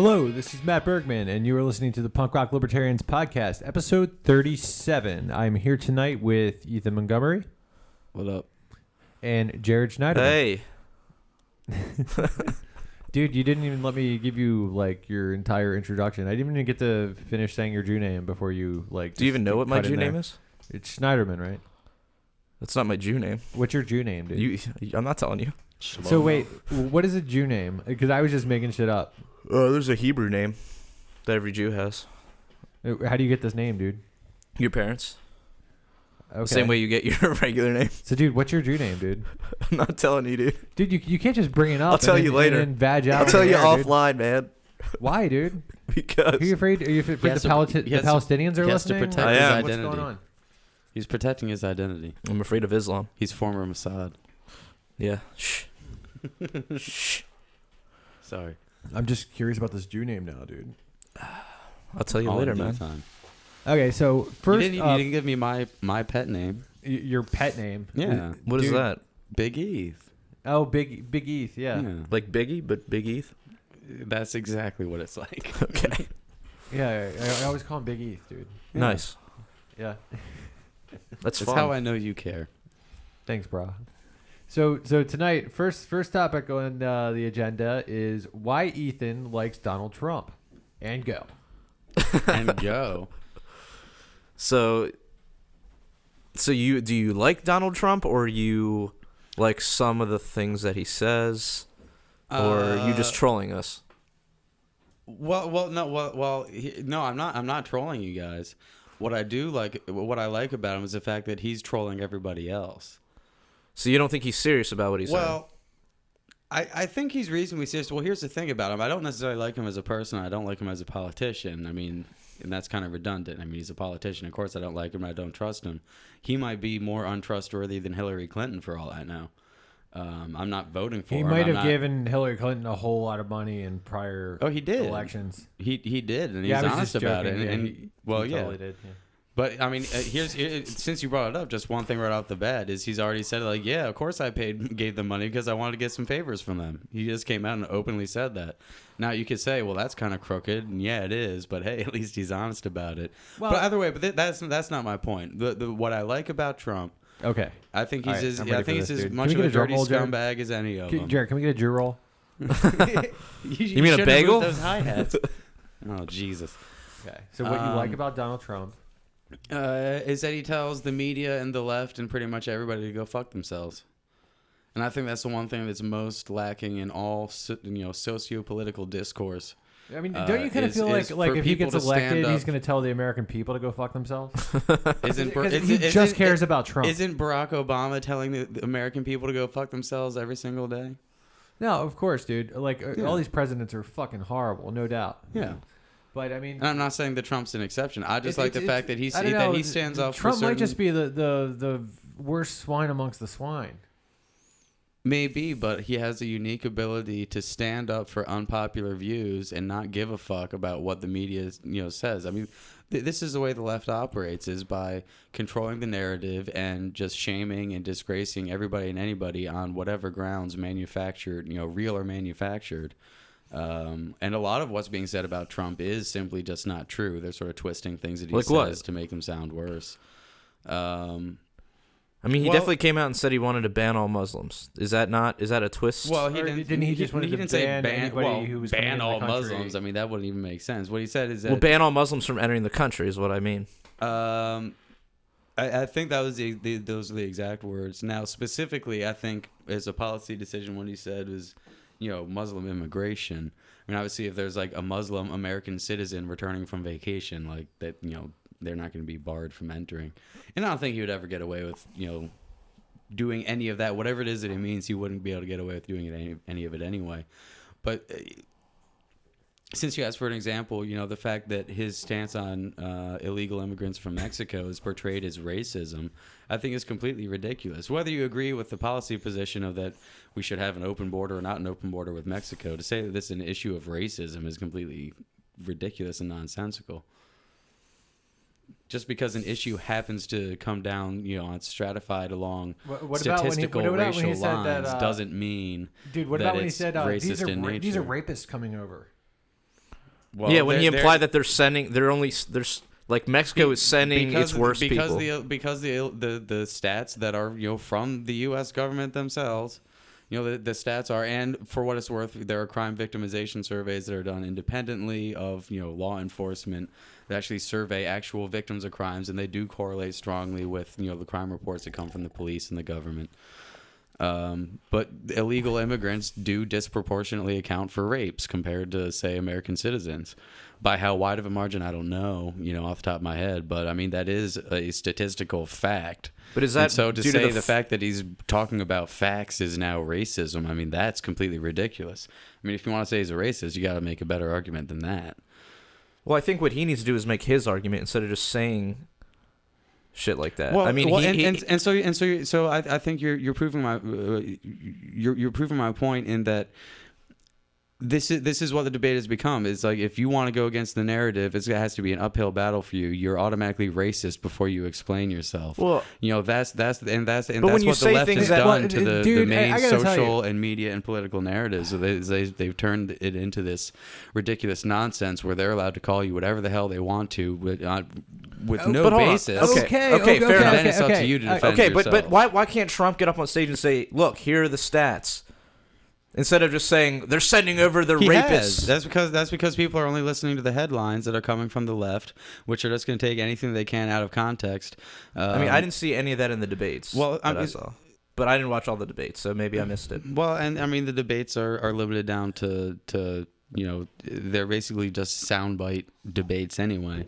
Hello, this is Matt Bergman, and you are listening to the Punk Rock Libertarians Podcast, episode 37. I'm here tonight with Ethan Montgomery. What up? And Jared Schneider. Hey. Dude, you didn't even let me give you, like, your entire introduction. I didn't even get to finish saying your Jew name before you, like... Do you even know what my Jew name is? It's Schneiderman, right? That's not my Jew name. What's your Jew name, dude? I'm not telling you. So, wait, what is a Jew name? Because I was just making shit up. There's a Hebrew name that every Jew has. How do you get this name, dude? Your parents. Okay. Same way you get your regular name. So, dude, what's your Jew name, dude? I'm not telling you, dude. Dude, you can't just bring it up. I'll tell you later. And vag out I'll tell you there, offline, man. Why, dude? Because. Are you afraid the Palestinians are listening? He has to protect his identity. What's going on? He's protecting his identity. I'm afraid of Islam. He's former Mossad. Yeah. Shh. Shh. Sorry. I'm just curious about this Jew name now, dude. I'll tell you later, man. Time. Okay, so first, you didn't give me my pet name. Your pet name? Yeah. What is that? Big Eth. Oh, Big Eth. Yeah. Like Biggie, but Big Eth. That's exactly what it's like. Okay. Yeah, I always call him Big Eth, dude. Yeah. Nice. Yeah. That's fun. How I know you care. Thanks, bro. So tonight, first topic on the agenda is why Ethan likes Donald Trump, and go. And go. So do you like Donald Trump, or you like some of the things that he says, or are you just trolling us? No, I'm not. I'm not trolling you guys. What I like about him is the fact that he's trolling everybody else. So you don't think he's serious about what he's saying? Well, I think he's reasonably serious. Well, here's the thing about him. I don't necessarily like him as a person. I don't like him as a politician. I mean, and that's kind of redundant. I mean, he's a politician. Of course, I don't like him. I don't trust him. He might be more untrustworthy than Hillary Clinton for all I know. I'm not voting for him. He might have given Hillary Clinton a whole lot of money in prior elections. He did, and he's honest about it. Yeah, and he yeah. Totally did, yeah. But, I mean, since you brought it up, just one thing right off the bat is he's already said, like, yeah, of course I gave them money because I wanted to get some favors from them. He just came out and openly said that. Now, you could say, well, that's kind of crooked, and yeah, it is, but hey, at least he's honest about it. Well, but either way, that's not my point. What I like about Trump, okay, I think he's as much of a dirty scumbag as any of them. Jared, can we get a Jew roll? you mean a bagel? Those hi-hats. Oh, Jesus. Okay, so what you like about Donald Trump? Is that he tells the media and the left and pretty much everybody to go fuck themselves. And I think that's the one thing that's most lacking in all socio-political discourse. I mean, don't you kind of feel like if he gets elected, he's going to tell the American people to go fuck themselves? He just cares about Trump. Isn't Barack Obama telling the American people to go fuck themselves every single day? No, of course, dude. All these presidents are fucking horrible, no doubt. Yeah. But I mean, and I'm not saying that Trump's an exception. I just like the fact that he stands up. Trump for certain, might just be the worst swine amongst the swine. Maybe, but he has a unique ability to stand up for unpopular views and not give a fuck about what the media says. I mean, this is the way the left operates: is by controlling the narrative and just shaming and disgracing everybody and anybody on whatever grounds manufactured, real or manufactured. And a lot of what's being said about Trump is simply just not true. They're sort of twisting things that he says to make them sound worse. I mean, he definitely came out and said he wanted to ban all Muslims. Is that a twist? Well, he didn't say ban anybody who was ban all Muslims. I mean, that wouldn't even make sense. What he said is that ban all Muslims from entering the country is what I mean. I think that was those are the exact words. Now, specifically, I think as a policy decision, what he said was, Muslim immigration. I mean, obviously, if there's like a Muslim American citizen returning from vacation, like that, they're not going to be barred from entering. And I don't think he would ever get away with, doing any of that. Whatever it is that it means, he wouldn't be able to get away with doing any of it anyway. But since you asked for an example, the fact that his stance on illegal immigrants from Mexico is portrayed as racism, I think is completely ridiculous. Whether you agree with the policy position of that we should have an open border or not an open border with Mexico, to say that this is an issue of racism is completely ridiculous and nonsensical. Just because an issue happens to come down, it's stratified along statistical racial lines doesn't mean dude, what that about when he it's said racist in nature. these are rapists coming over? Well, yeah, when he they're- implied that there's like Mexico is sending its worst people. Because the stats that are from the U.S. government themselves, the stats are, and for what it's worth, there are crime victimization surveys that are done independently of law enforcement that actually survey actual victims of crimes, and they do correlate strongly with the crime reports that come from the police and the government. But illegal immigrants do disproportionately account for rapes compared to, say, American citizens. By how wide of a margin, I don't know, off the top of my head. But I mean, that is a statistical fact. But is that and so to due say to the fact that he's talking about facts is now racism? I mean, that's completely ridiculous. I mean, if you want to say he's a racist, you got to make a better argument than that. Well, I think what he needs to do is make his argument instead of just saying shit like that. Well, I mean, so I think you're proving my you're proving my point in that this is what the debate has become. It's like, if you want to go against the narrative, it has to be an uphill battle for you. You're automatically racist before you explain yourself. Well, that's what the left has that- done well, to the dude, main I gotta tell social and media and political narratives. So they've turned it into this ridiculous nonsense where they're allowed to call you whatever the hell they want to with no but hold on. basis. Okay, fair enough. Then it's up to you to defend okay, yourself. but why can't Trump get up on stage and say, "Look, here are the stats," instead of just saying they're sending over the He rapists? has. That's because people are only listening to the headlines that are coming from the left, which are just going to take anything they can out of context. I mean, I didn't see any of that in the debates. Well, I saw, but I didn't watch all the debates, so maybe I missed it. Well, and I mean, the debates are limited down to they're basically just soundbite debates anyway.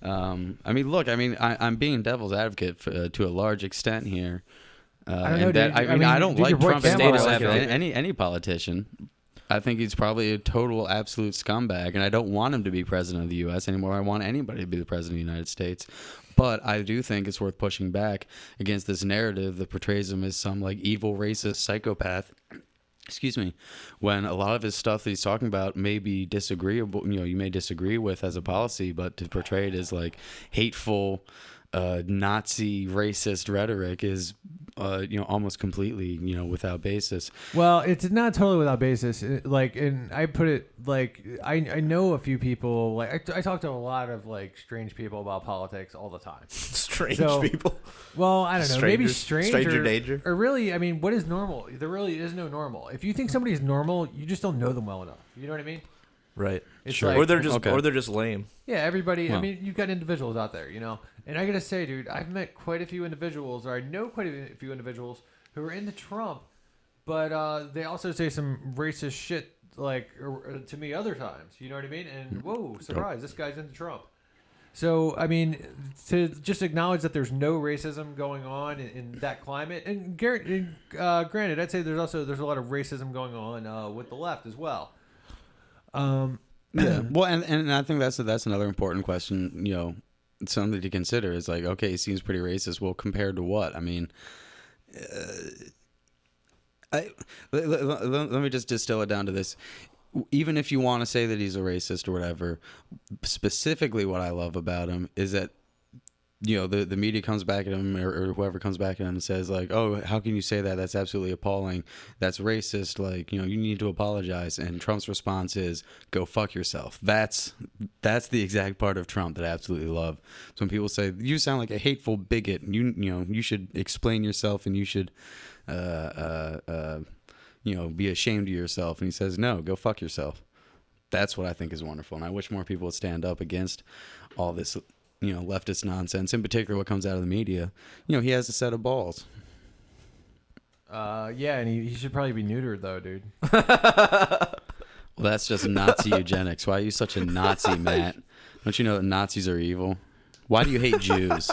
I mean, look, I'm being devil's advocate to a large extent here. I don't know, dude. I don't dude, like your boy Trump as Cantwell much was as like any politician. I think he's probably a total absolute scumbag, and I don't want him to be president of the U.S. anymore. I want anybody to be the president of the United States. But I do think it's worth pushing back against this narrative that portrays him as some like evil, racist psychopath. Excuse me, when a lot of his stuff that he's talking about may be disagreeable, you may disagree with as a policy, but to portray it as like hateful, Nazi racist rhetoric is, almost completely, without basis. Well, it's not totally without basis. And I put it like I know a few people. Like I talk to a lot of like strange people about politics all the time. Strange So- people. Well, I don't know. Maybe Strangers. strange Stranger danger. or really, I mean, what is normal? There really is no normal. If you think somebody's normal, you just don't know them well enough. You know what I mean? Right. It's Sure. like, Or they're just lame. yeah, everybody. I Well. mean, you've got individuals out there, And I gotta say, dude, I've met quite a few individuals, or I know quite a few individuals who are into Trump, but they also say some racist shit, like to me other times. You know what I mean? And whoa, surprise, this guy's into Trump. So I mean, to just acknowledge that there's no racism going on in that climate, and granted, I'd say there's a lot of racism going on with the left as well. Yeah. Well, and I think that's another important question. Something to consider is like, okay, he seems pretty racist. Well, compared to what? I mean, let me just distill it down to this. Even if you want to say that he's a racist or whatever, specifically what I love about him is that, the media comes back at him or whoever comes back at him and says like, oh, how can you say that? That's absolutely appalling. That's racist. Like, you need to apologize. And Trump's response is, go fuck yourself. That's the exact part of Trump that I absolutely love. So when people say, you sound like a hateful bigot, you should explain yourself and you should, be ashamed of yourself. And he says, no, go fuck yourself. That's what I think is wonderful. And I wish more people would stand up against all this, leftist nonsense, in particular what comes out of the media. He has a set of balls. Yeah, and he should probably be neutered though, dude. Well, that's just Nazi eugenics. Why are you such a Nazi, Matt? Don't you know that Nazis are evil? Why do you hate Jews?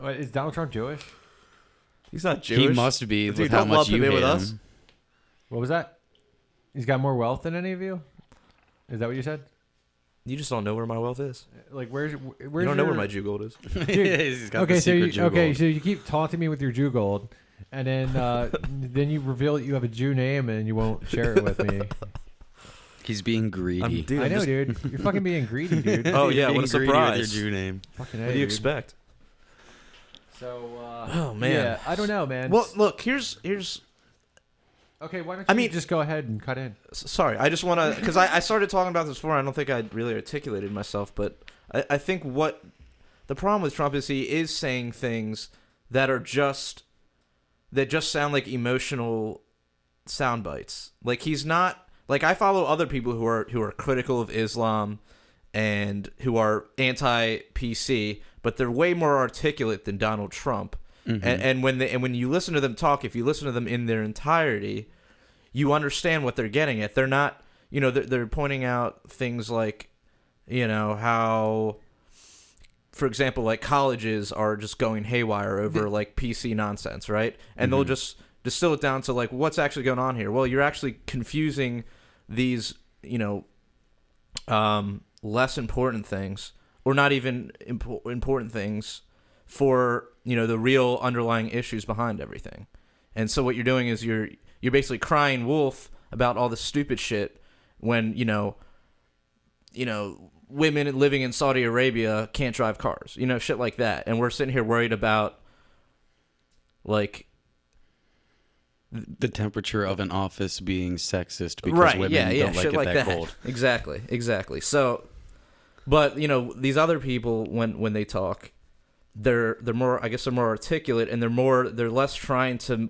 Wait, is Donald Trump Jewish? He's not Jewish. He must be Dude, with how don't much lump you him in hate with him. us. What was that? He's got more wealth than any of you? Is that what you said? You just don't know where my wealth is. Like where's You don't know where my Jew gold is. He's got okay, the so secret Jew gold. so you keep taunting me with your Jew gold, and then then you reveal that you have a Jew name and you won't share it with me. He's being greedy. Dude, I know, just- dude. You're fucking being greedy, dude. Oh yeah, Being what a greedy with surprise! your Jew name. Fucking What A, do you dude. expect? So Oh man. yeah, I don't know, man. Well, look, here's Okay, why don't you I mean- just go ahead and cut in? Sorry, I just want to, because I started talking about this before. I don't think I really articulated myself, but I think what the problem with Trump is he is saying things that just sound like emotional sound bites. Like he's not like I follow other people who are critical of Islam and who are anti-PC, but they're way more articulate than Donald Trump. Mm-hmm. And when you listen to them talk, if you listen to them in their entirety, you understand what they're getting at. They're not, they're pointing out things like, how, for example, like colleges are just going haywire over like PC nonsense, right? And they'll just distill it down to like what's actually going on here. Well, you're actually confusing these, less important things, or not even important things, for the real underlying issues behind everything. And so what you're doing is you're basically crying wolf about all the stupid shit when women living in Saudi Arabia can't drive cars, shit like that. And we're sitting here worried about like the temperature of an office being sexist because women don't like shit it like that cold. Exactly. So, but these other people when they talk, they're more, I guess they're more articulate, and they're less trying to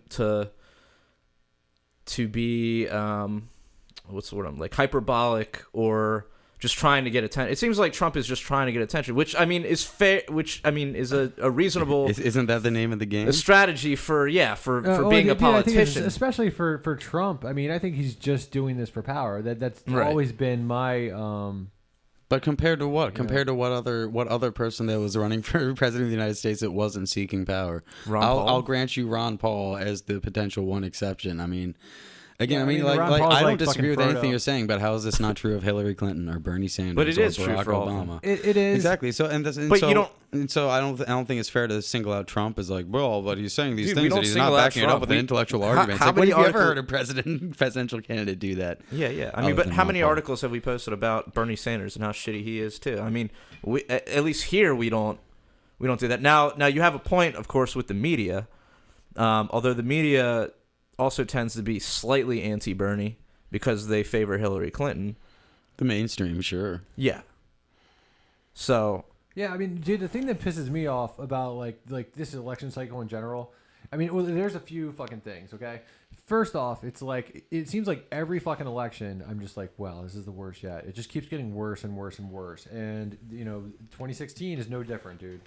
be what's the word, like hyperbolic or just trying to get attention. It seems like Trump is just trying to get attention, which I mean is fair. Which I mean is a reasonable. Isn't that the name of the game? A strategy for being a politician, especially for Trump. I mean, I think he's just doing this for power. That's always been my. But compared to what? Compared to what other person that was running for president of the United States that wasn't seeking power? I'll grant you Ron Paul as the potential one exception. I mean. Again, I don't disagree with anything you're saying, but how is this not true of Hillary Clinton or Bernie Sanders but it or is Barack true for all Obama? of them. It is exactly. So I don't think it's fair to single out Trump as like, well, but he's saying these things and he's not backing it up with an intellectual argument. Like, when have you ever heard a presidential candidate do that? Yeah. I mean, but how many articles have we posted about Bernie Sanders and how shitty he is too? I mean, at least here we don't do that. Now you have a point, of course, with the media, although the media also tends to be slightly anti-Bernie because they favor Hillary Clinton. The mainstream, sure. Yeah. So. Yeah, I mean, dude, the thing that pisses me off about like this election cycle in general, I mean, well, there's a few fucking things. Okay, first off, it's like it seems like every fucking election, I'm just like, well, this is the worst yet. It just keeps getting worse and worse and worse, and 2016 is no different, dude.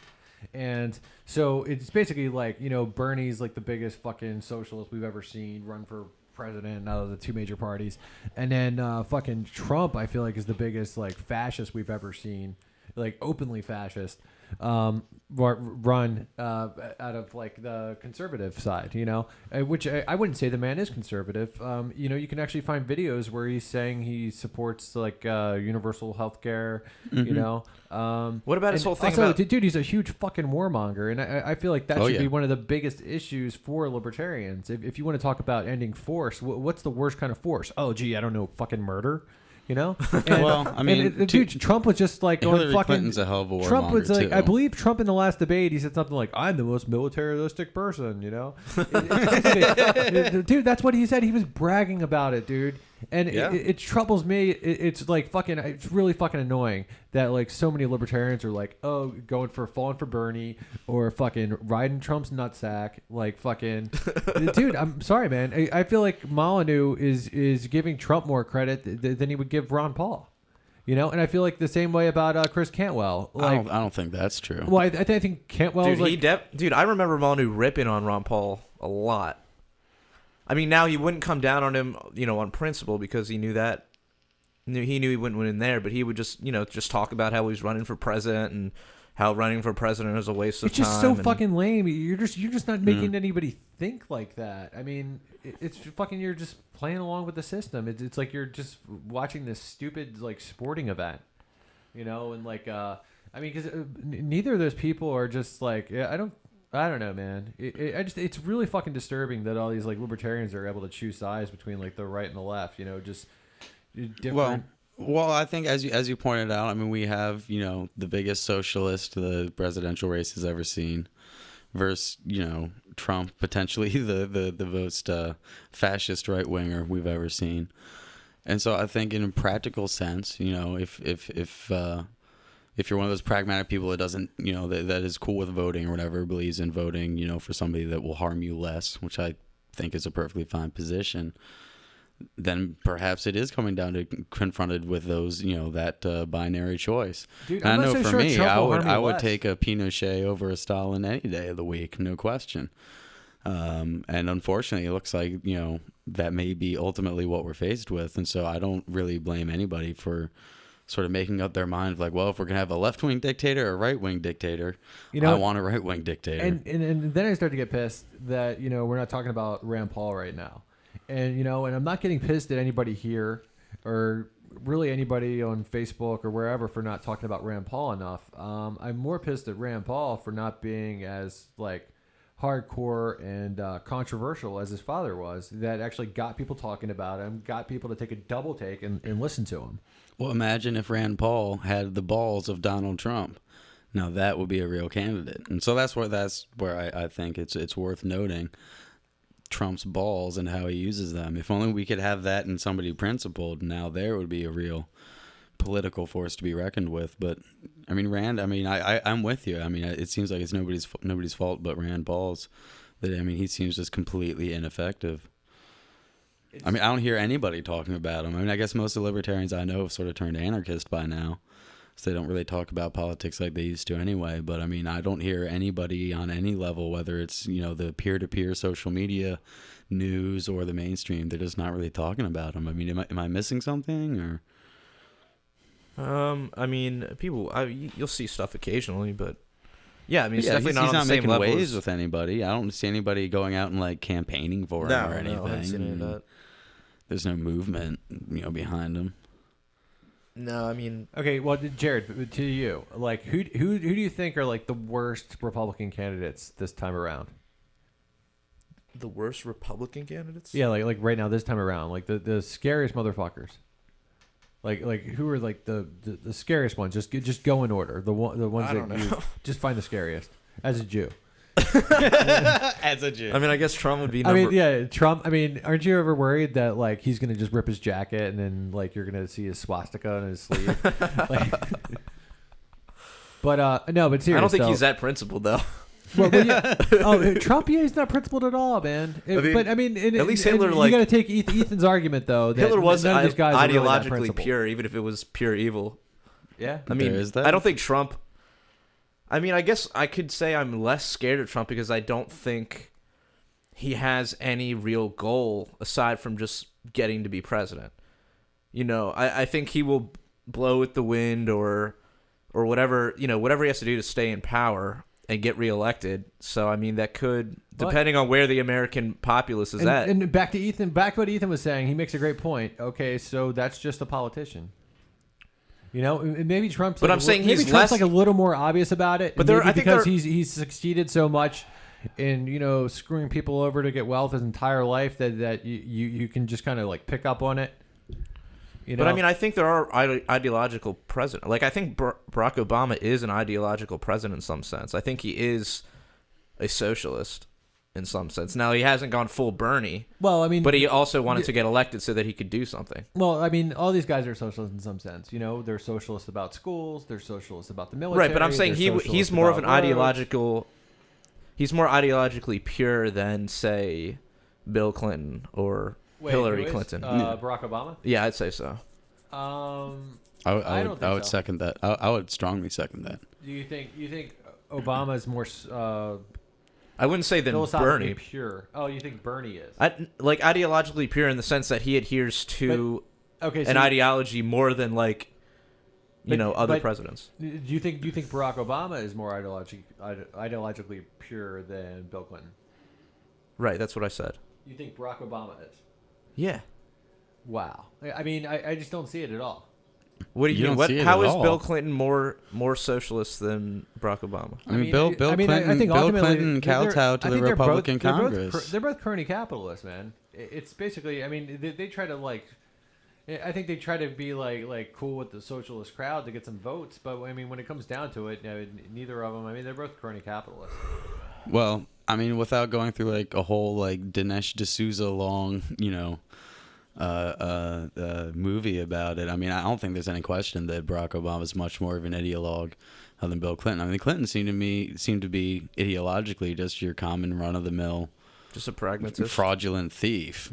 And so it's basically like, Bernie's like the biggest fucking socialist we've ever seen run for president out of the two major parties. And then fucking Trump, I feel like, is the biggest like fascist we've ever seen, like openly fascist, run out of like the conservative side, which I wouldn't say the man is conservative. You can actually find videos where he's saying he supports like universal health care, What about his whole thing also, dude, he's a huge fucking warmonger, and I feel like that should be one of the biggest issues for libertarians. If you want to talk about ending force, what's the worst kind of force? Oh, gee, I don't know, fucking murder. And, well, I mean, dude, Trump was just like going Hillary fucking. Clinton's a hell of a warmonger, Trump was like, too. I believe Trump in the last debate, he said something like, "I'm the most militaristic person," dude, that's what he said. He was bragging about it, dude. And it troubles me. It's like fucking. It's really fucking annoying that like so many libertarians are like, oh, falling for Bernie or fucking riding Trump's nutsack. Like fucking, dude. I'm sorry, man. I feel like Molyneux is giving Trump more credit than he would give Ron Paul. And I feel like the same way about Chris Cantwell. Like, I don't think that's true. Well, I think Cantwell. Dude, I remember Molyneux ripping on Ron Paul a lot. I mean, now he wouldn't come down on him, on principle because he knew he wouldn't win in there, but he would just talk about how he's running for president and how running for president is a waste of time. It's just so fucking lame. You're just not making anybody think like that. I mean, it's fucking, you're just playing along with the system. It's like you're just watching this stupid like sporting event, and like I mean, because neither of those people are just like I don't know, man. It's really fucking disturbing that all these like libertarians are able to choose sides between like the right and the left. Just different. Well, I think as you pointed out, I mean, we have the biggest socialist the presidential race has ever seen. versus, Trump, potentially the most fascist right winger we've ever seen. And so I think in a practical sense, if you're one of those pragmatic people that doesn't, that is cool with voting or whatever, believes in voting, for somebody that will harm you less, which I think is a perfectly fine position, then perhaps it is coming down to confronted with those, that binary choice. Dude, And I'm I know not so for sure me, Trump will harm I you would less. take a Pinochet over a Stalin any day of the week, no question. And unfortunately, it looks like, that may be ultimately what we're faced with. And so I don't really blame anybody for sort of making up their mind like, well, if we're going to have a left-wing dictator or a right-wing dictator, I want a right-wing dictator. And then I start to get pissed that, we're not talking about Rand Paul right now. And, and I'm not getting pissed at anybody here or really anybody on Facebook or wherever for not talking about Rand Paul enough. I'm more pissed at Rand Paul for not being as, hardcore and controversial as his father was, that actually got people talking about him, got people to take a double take and listen to him. Well, imagine if Rand Paul had the balls of Donald Trump. Now that would be a real candidate. And so that's where I think it's worth noting Trump's balls and how he uses them. If only we could have that in somebody principled, now there would be a real political force to be reckoned with. But I mean, Rand, I'm with you. I mean, it seems like it's nobody's fault but Rand Paul's. He seems just completely ineffective. I don't hear anybody talking about him. I guess most of the libertarians I know have sort of turned anarchist by now, so they don't really talk about politics like they used to anyway. But I don't hear anybody on any level, whether it's, the peer-to-peer social media news or the mainstream, they're just not really talking about him. Am I missing something or? People, you'll see stuff occasionally, but yeah, it's definitely he's not on the same making level waves as... with anybody. I don't see anybody going out and campaigning for him or anything. No, I haven't seen any of that. There's no movement, behind him. No, Okay, well, Jared, to you, who do you think are the worst Republican candidates this time around? the worst Republican candidates? Yeah, like right now, this time around, the scariest motherfuckers. Like who are the scariest ones? Just go in order. The ones I don't that know. you just find the scariest as a Jew. As a Jew. I guess Trump would be number... yeah, Trump. Aren't you ever worried that he's gonna just rip his jacket and then you're gonna see his swastika on his sleeve? But no, but seriously, I don't think he's that principled though. Well, yeah. Trump, he's not principled at all, man. At least Hitler, you got to take Ethan's argument though. That Hitler was none of these guys are really that ideologically principled. pure, even if it was pure evil. Yeah, I mean, There is that. I don't think Trump. I guess I could say I'm less scared of Trump because I don't think he has any real goal aside from just getting to be president. I think he will blow with the wind or whatever, whatever he has to do to stay in power and get reelected. So, that could, depending on where the American populace is at. And back to what Ethan was saying, he makes a great point. Okay, so that's just a politician. Maybe Trump's. But I'm saying he's Trump's less... a little more obvious about it. But I think because he's succeeded so much in screwing people over to get wealth his entire life that you can just kind of pick up on it. But I think there are ideological presidents. I think Barack Obama is an ideological president in some sense. I think he is a socialist in some sense. Now, he hasn't gone full Bernie. Well, but he also wanted to get elected so that he could do something. Well, all these guys are socialists in some sense. They're socialists about schools. They're socialists about the military. Right, but I'm saying he's more of an ideological. He's more ideologically pure than, say, Bill Clinton or Hillary Clinton. Barack Obama? Yeah, I'd say so. I would second that. I would strongly second that. Do you think Obama is more I wouldn't say than Bernie. Pure? Oh, you think Bernie is? Ideologically pure in the sense that he adheres to an ideology more than other presidents. Do you think Barack Obama is more ideologically pure than Bill Clinton? Right, that's what I said. You think Barack Obama is? Yeah. Wow. I just don't see it at all. What do you mean? don't see it How at is all. Bill Clinton more socialist than Barack Obama? Bill Clinton kowtowed to the Republican Congress. They're both crony capitalists, man. It's basically, they try to I think they try to be cool with the socialist crowd to get some votes, but when it comes down to it, neither of them. They're both crony capitalists. Well, I mean, without going through like a whole like Dinesh D'Souza long, movie about it. I mean, I don't think there's any question that Barack Obama is much more of an ideologue than Bill Clinton. I mean, Clinton seemed to be ideologically just your common run of the mill, Just a pragmatist. fraudulent thief.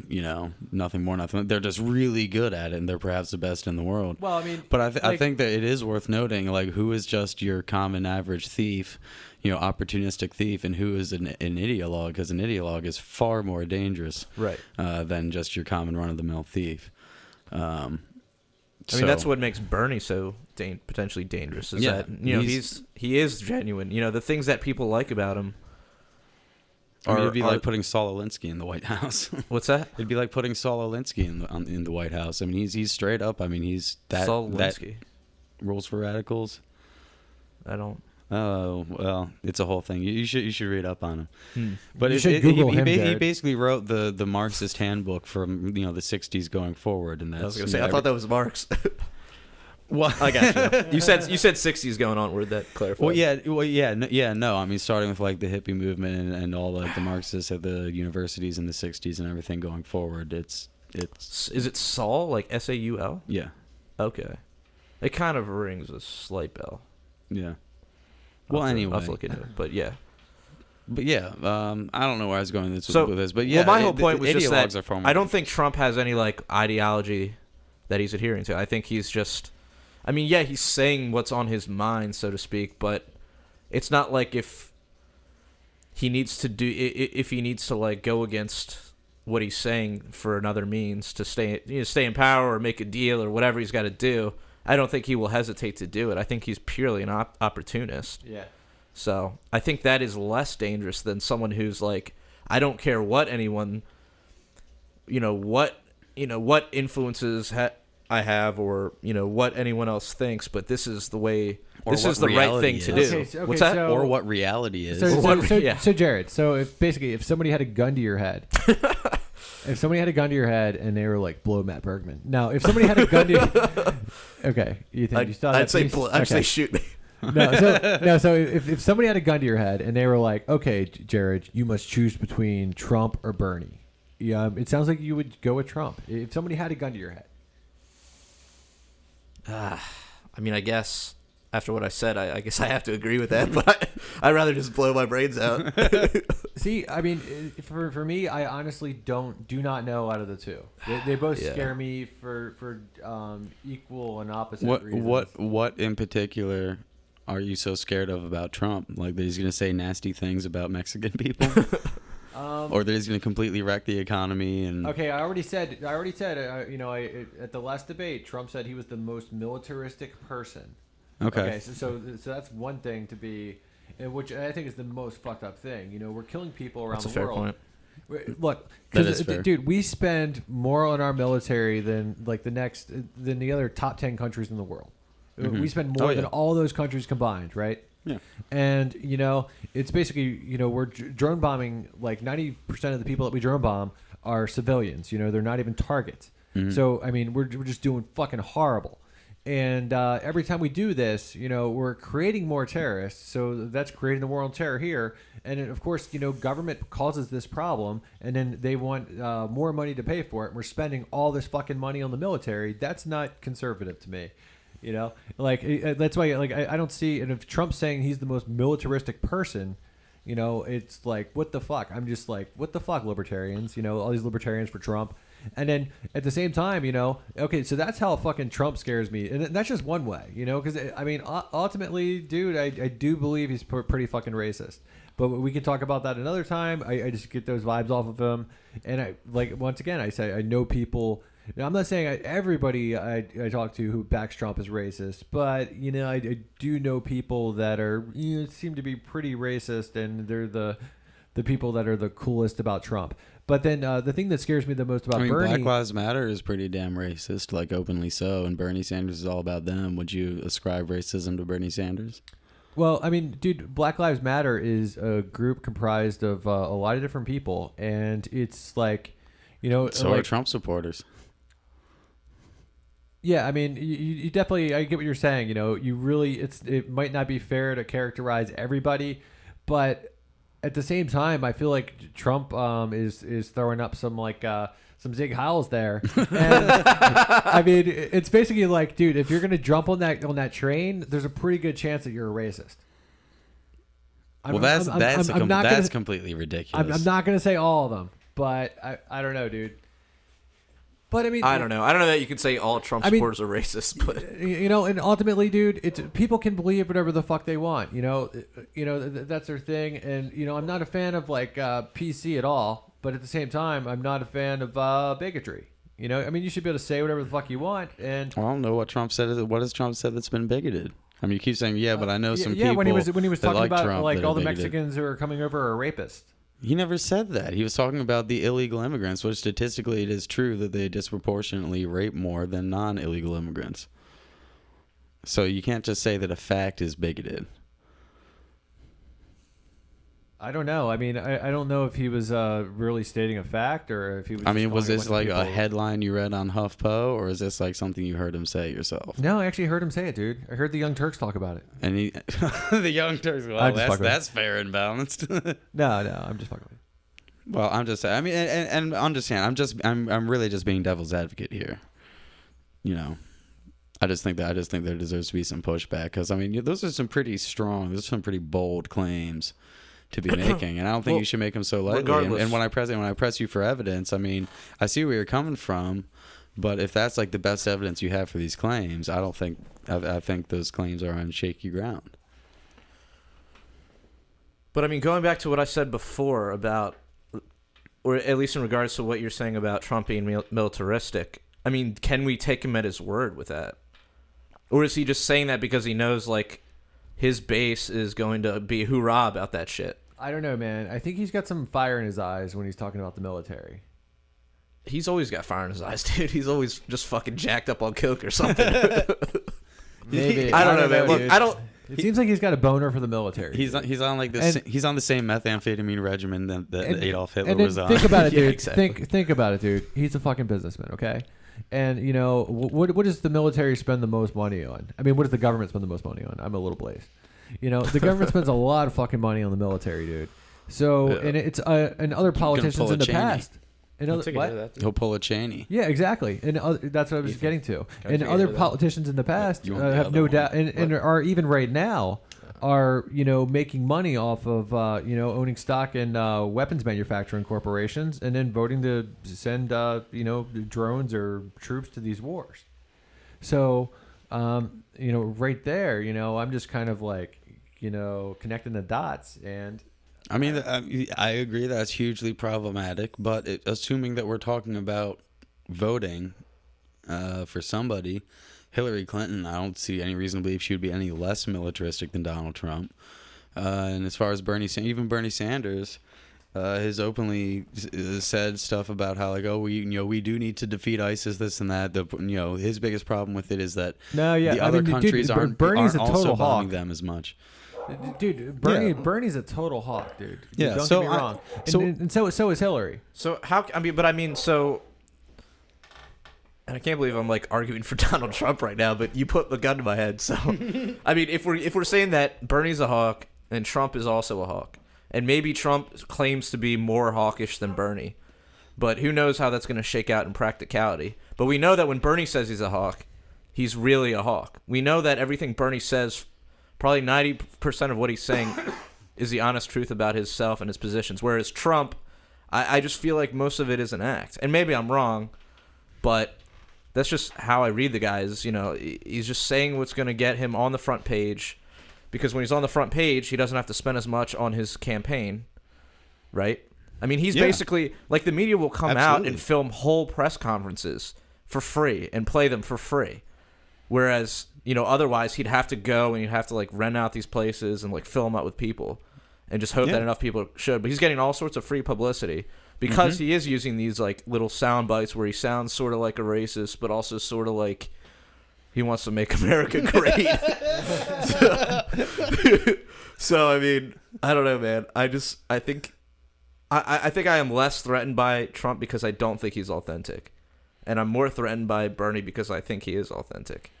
Nothing more, nothing. They're just really good at it, and they're perhaps the best in the world. Well, I mean, But I think that it is worth noting, like, who is just your common average thief, opportunistic thief, and who is an ideologue, because an ideologue is far more dangerous Right. than just your common run-of-the-mill thief. I mean, that's what makes Bernie so potentially dangerous. Is that he is genuine. The things that people like about him. It'd be like putting Saul Alinsky in the White House. What's that? It'd be like putting Saul Alinsky in the White House. I mean, he's straight up. I mean, he's Saul that Alinsky. Rules for Radicals. I don't. Oh well, it's a whole thing. You should read up on him. But You should Google him, he Jared. basically wrote the Marxist handbook from the 60s going forward, and that's I was gonna say. I thought that was Marx. Well, I got you. You said 60s going on. Word that clarified. No. I mean, starting with like the hippie movement and all like the Marxists at the universities in the 60s and everything going forward. It's Is it Saul, like Saul? yeah. Okay. It kind of rings a slight bell. Yeah. Well, anyway, I'll have to look into it. But yeah. I don't know where I was going with this, but Well, my whole point was just ideologues that are far more I don't think Trump has any like ideology that he's adhering to. I think he's just, I mean, yeah, he's saying what's on his mind, so to speak, but it's not like if he needs to like go against what he's saying for another means to stay in power or make a deal or whatever he's got to do. I don't think he will hesitate to do it. I think he's purely an opportunist. yeah. So I think that is less dangerous than someone who's like, I don't care what anyone, what influences I have, or what anyone else thinks, but this is the way. Or This what is the right reality thing to is. do. Okay, What's that? so- or what reality is. So Jared, so if somebody had a gun to your head, if somebody had a gun to your head and they were like, blow Matt Bergman. Now, if somebody had a gun to okay, you think you still have I'd say piece? I'd say Okay. shoot me. So if somebody had a gun to your head and they were like, okay, Jared, you must choose between Trump or Bernie. Yeah, it sounds like you would go with Trump if somebody had a gun to your head. I mean, I guess after what I said, I guess I have to agree with that, but I'd rather just blow my brains out. See, I mean, for me, I honestly do not know out of the two. They both Yeah. scare me for equal and opposite What reasons. what in particular are you so scared of about Trump? Like that he's going to say nasty things about Mexican people, or that he's going to completely wreck the economy? And Okay, I already said, at the last debate, Trump said he was the most militaristic person. okay. So that's one thing to be, which I think is the most fucked up thing. We're killing people around That's the a fair world. point. Look, That 'cause, is fair. dude, we spend more on our military than the other top 10 countries in the world. We spend more than all those countries combined, right? Yeah. And it's basically we're drone bombing, like 90% of the people that we drone bomb are civilians. They're not even targets. So I mean, we're just doing fucking horrible. And every time we do this, we're creating more terrorists. So that's creating the war on terror here. And then, of course, government causes this problem, and then they want more money to pay for it. And we're spending all this fucking money on the military. That's not conservative to me. That's why, I don't see. And if Trump's saying he's the most militaristic person, it's like, what the fuck? I'm just like, what the fuck, libertarians? All these libertarians for Trump. And then at the same time, okay, so that's how fucking Trump scares me. And that's just one way, because, I mean, ultimately, dude, I do believe he's pretty fucking racist. But we can talk about that another time. I just get those vibes off of him. And once again, I say I know people. Now, I'm not saying everybody I talk to who backs Trump is racist, but I do know people that are seem to be pretty racist, and they're the people that are the coolest about Trump. But then the thing that scares me the most about Bernie, Black Lives Matter is pretty damn racist, like openly so, and Bernie Sanders is all about them. Would you ascribe racism to Bernie Sanders? Well, I mean, dude, Black Lives Matter is a group comprised of a lot of different people, and it's like, So are Trump supporters. Yeah, I mean, you definitely, I get what you're saying. You really, it might not be fair to characterize everybody, but at the same time, I feel like Trump is throwing up some some Zig Heils there. And, I mean, it's basically like, dude, if you're gonna jump on that train, there's a pretty good chance that you're a racist. That's completely ridiculous. I'm not gonna say all of them, but I don't know, dude. But I mean, I don't know that you can say all Trump supporters are racist, but and ultimately, dude, it's people can believe whatever the fuck they want. That's their thing, and I'm not a fan of PC at all. But at the same time, I'm not a fan of bigotry. I mean, you should be able to say whatever the fuck you want. And I don't know what Trump said. What has Trump said that's been bigoted? I mean, you keep saying but I know some people. Yeah, when he was talking about Trump, all the Mexicans who are coming over are rapists. He never said that. He was talking about the illegal immigrants, which statistically it is true that they disproportionately rape more than non-illegal immigrants. So you can't just say that a fact is bigoted. I don't know. I mean, I don't know if he was really stating a fact or if he was. I mean, was this like people. a headline you read on HuffPo, or is this like something you heard him say yourself? No, I actually heard him say it, dude. I heard the Young Turks talk about it. And he, the Young Turks. Well, that's fair and balanced. No, I'm just fucking with you. Well, I'm just. I mean, and understand. I'm really just being devil's advocate here. I just think there deserves to be some pushback because I mean, those are some pretty strong. Those are some pretty bold claims to be making, and I don't think you should make them so lightly. And when I press you for evidence, I mean, I see where you're coming from, but if that's like the best evidence you have for these claims, I think those claims are on shaky ground. But I mean, going back to what I said before about, or at least in regards to what you're saying about Trump being militaristic, I mean, can we take him at his word with that, or is he just saying that because he knows his base is going to be hoorah about that shit? I don't know, man. I think he's got some fire in his eyes when he's talking about the military. He's always got fire in his eyes, dude. He's always just fucking jacked up on coke or something. Maybe. I don't know, man. Look, I don't. It seems like he's got a boner for the military. He's on he's on the same methamphetamine regimen that Adolf Hitler was on. Think about it, dude. Yeah, exactly. Think about it, dude. He's a fucking businessman, okay? And what does the military spend the most money on? I mean, what does the government spend the most money on? I'm a little blazed. The government spends a lot of fucking money on the military, dude. So, and it's and other politicians in the past. He'll pull a Cheney. Yeah, exactly. And that's what I was getting to. And other politicians in the past have no doubt, and are even right now are making money off of owning stock in weapons manufacturing corporations and then voting to send drones or troops to these wars. So right there, I'm just kind of connecting the dots. And I mean, I agree that's hugely problematic, but assuming that we're talking about voting for somebody, Hillary Clinton, I don't see any reason to believe she would be any less militaristic than Donald Trump. And as far as Bernie Sanders has openly said stuff about how we do need to defeat ISIS, this and that. His biggest problem with it is that the other countries aren't also bombing them as much. Dude, Bernie's a total hawk, dude. Yeah, don't get me wrong. And so is Hillary. So and I can't believe I'm arguing for Donald Trump right now, but you put the gun to my head. So, I mean, if we're saying that Bernie's a hawk and Trump is also a hawk, and maybe Trump claims to be more hawkish than Bernie, but who knows how that's going to shake out in practicality. But we know that when Bernie says he's a hawk, he's really a hawk. We know that everything Bernie says, probably 90% of what he's saying is the honest truth about himself and his positions. Whereas Trump, I just feel like most of it is an act. And maybe I'm wrong, but that's just how I read the guy. He's just saying what's going to get him on the front page, because when he's on the front page, he doesn't have to spend as much on his campaign, right? I mean, he's basically, the media will come out and film whole press conferences for free and play them for free. Whereas, otherwise he'd have to go and he'd have to rent out these places and film out with people and just hope that enough people should. But he's getting all sorts of free publicity because he is using these little sound bites where he sounds sort of like a racist, but also sort of like he wants to make America great. So I mean, I don't know, man. I think I am less threatened by Trump because I don't think he's authentic, and I'm more threatened by Bernie because I think he is authentic.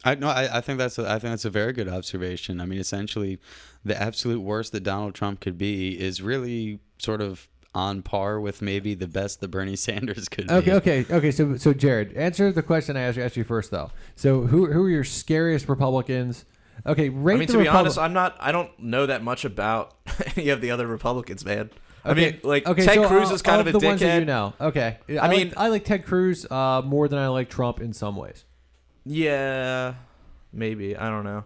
I think that's a very good observation. I mean, essentially, the absolute worst that Donald Trump could be is really sort of on par with maybe the best that Bernie Sanders could be. Okay. So Jared, answer the question I asked you first, though. So who are your scariest Republicans? Okay, rate I mean, to be honest, I don't know that much about any of the other Republicans, man. I mean, like Ted Cruz is kind of a the dickhead. Ones that you know. Okay, I like Ted Cruz more than I like Trump in some ways. Yeah, maybe. I don't know.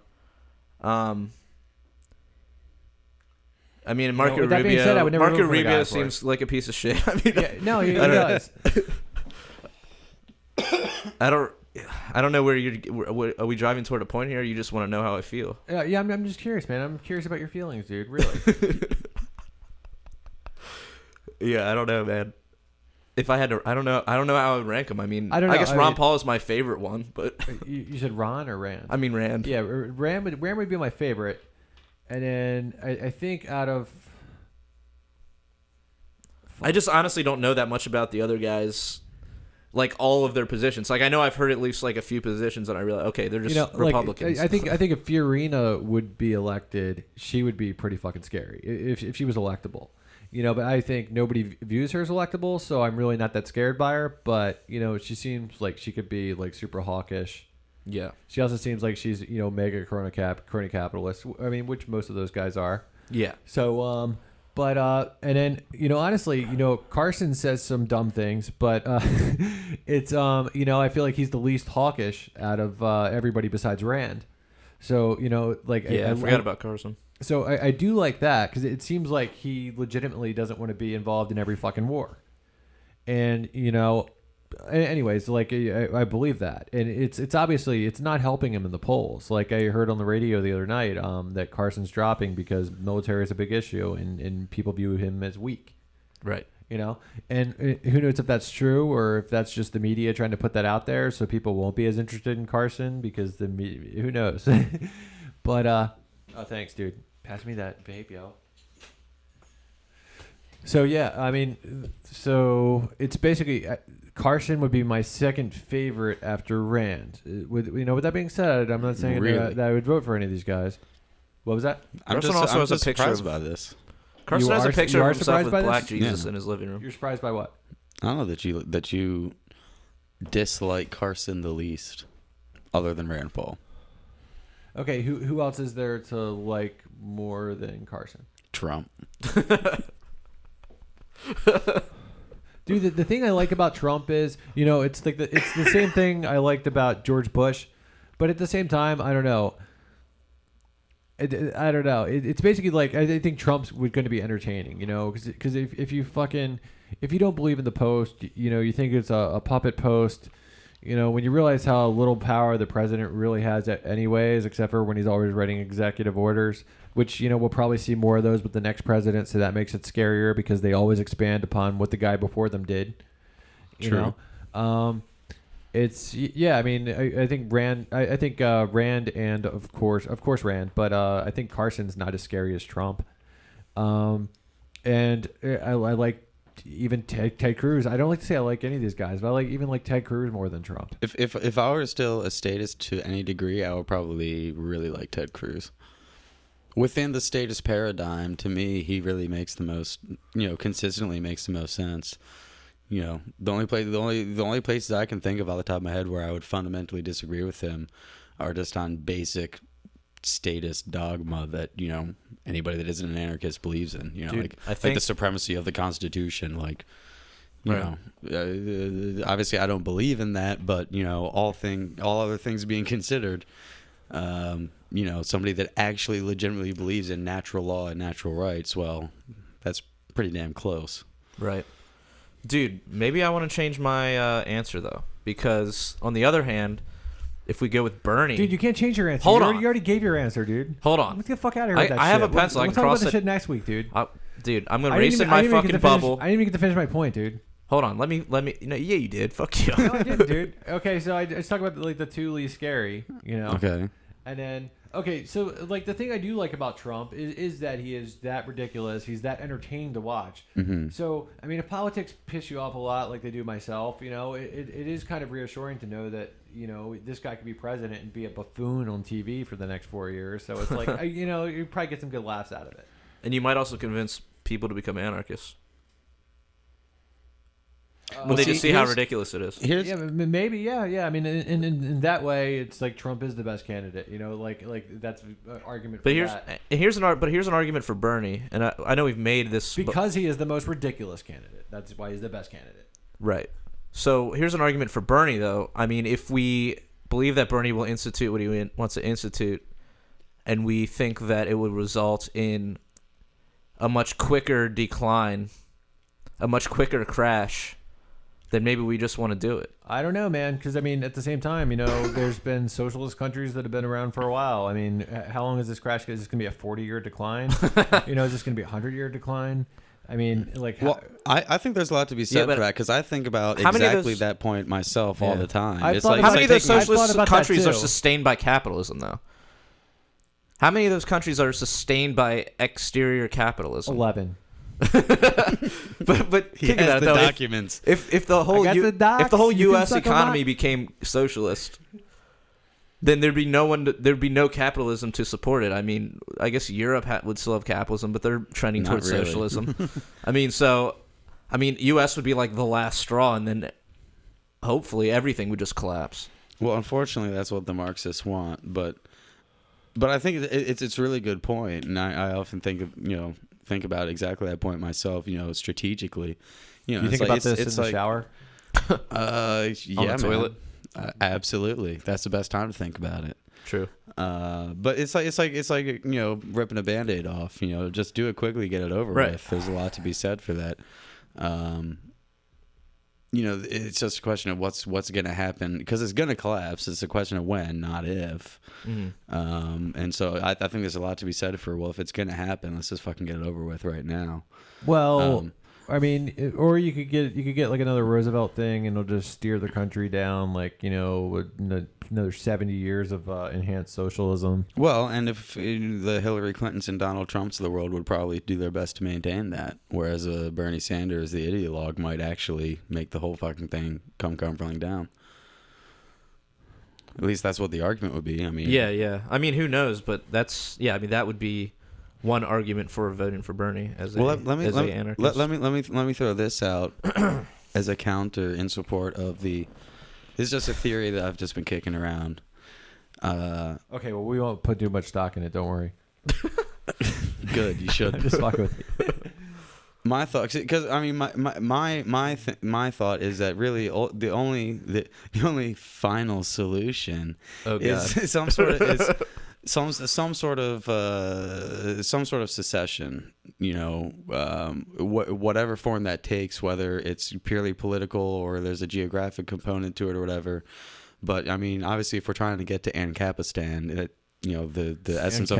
I mean, Marco Rubio. Said, Marco Rubio seems like a piece of shit. I mean, no, he does. I don't know where you're. Are we driving toward a point here? Or you just want to know how I feel? Yeah. I'm just curious, man. I'm curious about your feelings, dude. Really. Yeah, I don't know, man. If I had to, I don't know how I would rank them. I mean, I guess Ron Paul is my favorite one, but you said Ron or Rand? I mean Rand. Yeah, Rand would be my favorite, and then I think out of. I just honestly don't know that much about the other guys, like all of their positions. Like I know I've heard at least like a few positions, and I realize okay, they're just Republicans. Like, I think if Fiorina would be elected, she would be pretty fucking scary if she was electable. But I think nobody views her as electable, so I'm really not that scared by her. But, she seems like she could be, like, super hawkish. Yeah. She also seems like she's, mega crony capitalist. I mean, which most of those guys are. Yeah. So, and then, honestly, Carson says some dumb things, but it's, I feel like he's the least hawkish out of everybody besides Rand. So, I forgot about Carson. So I do like that because it seems like he legitimately doesn't want to be involved in every fucking war. And, anyways, like I believe that. And it's obviously, it's not helping him in the polls. Like I heard on the radio the other night that Carson's dropping because military is a big issue and people view him as weak. Right. And who knows if that's true or if that's just the media trying to put that out there so people won't be as interested in Carson because the media, who knows? But, oh, thanks, dude. Pass me that vape, yo. So, yeah, I mean, so it's basically Carson would be my second favorite after Rand. With that being said, I'm not saying that I would vote for any of these guys. What was that? I'm Carson just, also I'm has just a picture surprised of by this. Carson has a picture of himself with Black this? Jesus in his living room. You're surprised by what? I don't know that you dislike Carson the least, other than Rand Paul. Okay, who else is there to like more than Carson? Trump. Dude, the thing I like about Trump is, it's like it's the same thing I liked about George Bush, but at the same time, I don't know. I don't know. It's basically like I think Trump's going to be entertaining, because if you don't believe in the post, you think it's a puppet post. When you realize how little power the president really has anyways, except for when he's always writing executive orders, which, we'll probably see more of those with the next president. So that makes it scarier because they always expand upon what the guy before them did. True. I mean, I think Rand, Rand and of course Rand, but I think Carson's not as scary as Trump. And I like even Ted Cruz. I don't like to say I like any of these guys, but I like Ted Cruz more than Trump. If I were still a statist to any degree, I would probably really like Ted Cruz. Within the statist paradigm, to me, he really makes the most, consistently makes the most sense. The only places I can think of off the top of my head where I would fundamentally disagree with him are just on basic statist dogma that anybody that isn't an anarchist believes in. Dude, like the supremacy of the Constitution. Like, obviously I don't believe in that, but all other things being considered, somebody that actually legitimately believes in natural law and natural rights, well, that's pretty damn close. Right. Dude, maybe I want to change my answer, though. Because, on the other hand, if we go with Bernie... Dude, you can't change your answer. Hold on. You already gave your answer, dude. Hold on. Get the fuck out of here with that I shit. have a pencil. I can talk cross about it. the shit next week, dude. Dude, I'm going to race in my fucking bubble. I didn't even get to finish my point, dude. Hold on. Let me... yeah, you did. Fuck you. No, I didn't, dude. Okay, so I just talk about the two least scary, Okay. And then Okay, so like the thing I do like about Trump is that he is that ridiculous. He's that entertaining to watch. Mm-hmm. So I mean, if politics piss you off a lot, like they do myself, it is kind of reassuring to know that this guy could be president and be a buffoon on TV for the next 4 years. So it's like you probably get some good laughs out of it. And you might also convince people to become anarchists. When they just see how ridiculous it is. Yeah, maybe, yeah. I mean, in that way, it's like Trump is the best candidate. Like that's an argument. But for here's an argument for Bernie, and I know we've made this because he is the most ridiculous candidate. That's why he's the best candidate. Right. So here's an argument for Bernie, though. I mean, if we believe that Bernie will institute what he wants to institute, and we think that it would result in a much quicker decline, a much quicker crash, then maybe we just want to do it. I don't know, man, because I mean, at the same time, there's been socialist countries that have been around for a while. I mean, how long is this crash? Is this going to be a 40-year decline? Is this going to be a 100-year decline? I mean, like, I think there's a lot to be said for that, because I think about exactly that point myself all the time. How many of those socialist countries are sustained by capitalism, though? How many of those countries are sustained by exterior capitalism? 11. but he think has about it, the though. documents. If the whole U.S. economy became socialist, then there'd be no capitalism to support it. I mean, I guess Europe would still have capitalism, but they're trending towards socialism. I mean, U.S. would be like the last straw, and then hopefully everything would just collapse. Well, unfortunately, that's what the Marxists want, but I think it's a really good point, and I often think about exactly that point myself, strategically. You think about this in the shower? Yeah, on the toilet. Absolutely, that's the best time to think about it. True. But it's like ripping a Band-Aid off. Just do it quickly, get it over with. There's a lot to be said for that. It's just a question of what's going to happen, because it's going to collapse. It's a question of when, not if. Mm-hmm. And so I think there's a lot to be said for, well, if it's going to happen, let's just fucking get it over with right now. Well, I mean, or you could get like another Roosevelt thing, and it'll just steer the country down, like with another 70 years of enhanced socialism. Well, and if the Hillary Clintons and Donald Trumps of the world would probably do their best to maintain that, whereas Bernie Sanders, the ideologue, might actually make the whole fucking thing come crumbling down. At least that's what the argument would be. I mean, yeah. I mean, who knows? But that would be one argument for voting for Bernie as an anarchist. Let me throw this out as a counter in support of the. This is just a theory that I've just been kicking around. Okay, well, we won't put too much stock in it. Don't worry. Good, you should. Just fuck with you. My thought, because I mean, my thought is that really the only final solution is some sort of secession. Whatever form that takes, whether it's purely political or there's a geographic component to it or whatever. But I mean, obviously, if we're trying to get to Ancapistan, the essence of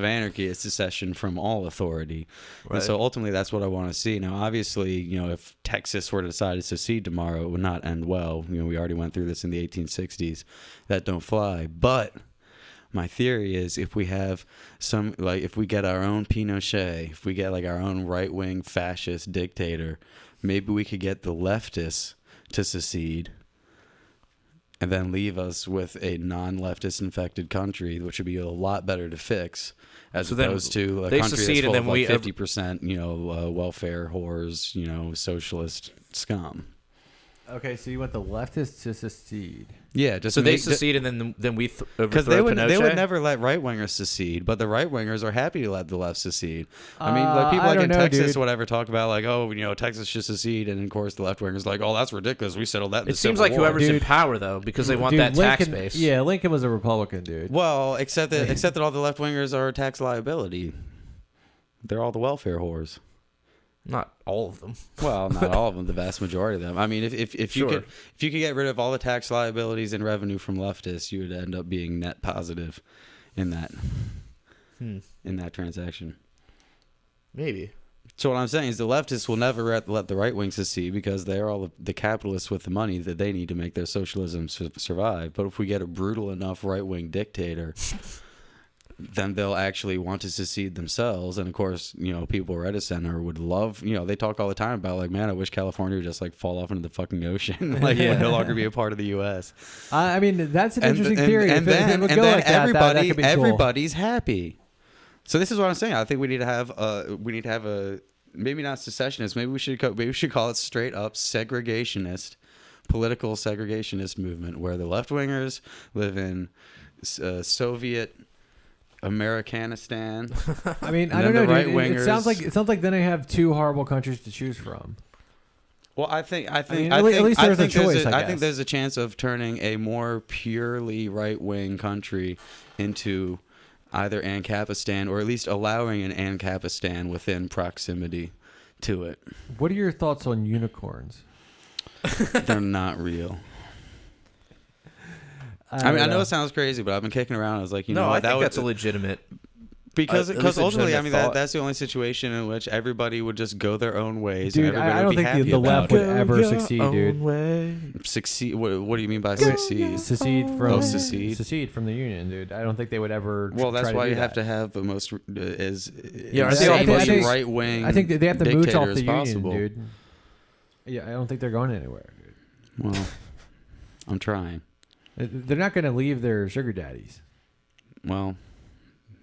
anarchy, is secession from all authority. Right. And so ultimately that's what I want to see. Now, obviously, if Texas were to decide to secede tomorrow, it would not end well. We already went through this in the 1860s. That don't fly. But my theory is if we have if we get our own Pinochet, if we get like our own right-wing fascist dictator, maybe we could get the leftists to secede and then leave us with a non-leftist infected country, which would be a lot better to fix, as opposed to a country that's full of like 50%, welfare whores, socialist scum. Okay, so you want the leftists to secede? Yeah, so they secede, and then we because they would never let right wingers secede, but the right wingers are happy to let the left secede. I mean, like people in Texas, whatever, talk about like, Texas should secede, and of course the left wingers like, oh, that's ridiculous. We settled that. In the seems Civil like War. whoever's in power though, because they want that tax base. Yeah, Lincoln was a Republican, dude. Well, except that all the left wingers are tax liability. They're all the welfare whores. Not all of them. Well, not all of them. The vast majority of them. I mean, if you could get rid of all the tax liabilities and revenue from leftists, you would end up being net positive in that transaction. Maybe. So what I'm saying is the leftists will never let the right wing succeed because they're all the capitalists with the money that they need to make their socialism survive. But if we get a brutal enough right wing dictator, then they'll actually want to secede themselves. And of course, people right of center would love, they talk all the time about like, man, I wish California would just like fall off into the fucking ocean. Like it would no longer be a part of the U.S. I mean, that's an interesting theory. And if it would go like that could be cool. everybody's happy. So this is what I'm saying. I think we need to have a maybe not secessionist. Maybe we should call it straight up segregationist, political segregationist movement where the left wingers live in Soviet Americanistan. I mean, I don't know, dude. It sounds like then I have two horrible countries to choose from. Well, I think at least there's a choice. I think there's a chance of turning a more purely right wing country into either Ancapistan or at least allowing an Ancapistan within proximity to it. What are your thoughts on unicorns? They're not real. I know it sounds crazy, but I've been kicking around. I was like, I think that's a legitimate. Because ultimately, I mean, that's the only situation in which everybody would just go their own ways. Dude, and everybody I don't would be think happy the about left would it. ever succeed, dude. Succeed? What do you mean by succeed? Secede from secede from the union, dude. I don't think they would ever. Well, that's try why to you do have that. to have the most right wing. I think they have to mooch off the union, possible. dude. Yeah, I don't think they're going anywhere, dude. Well, I'm trying. They're not going to leave their sugar daddies. Well,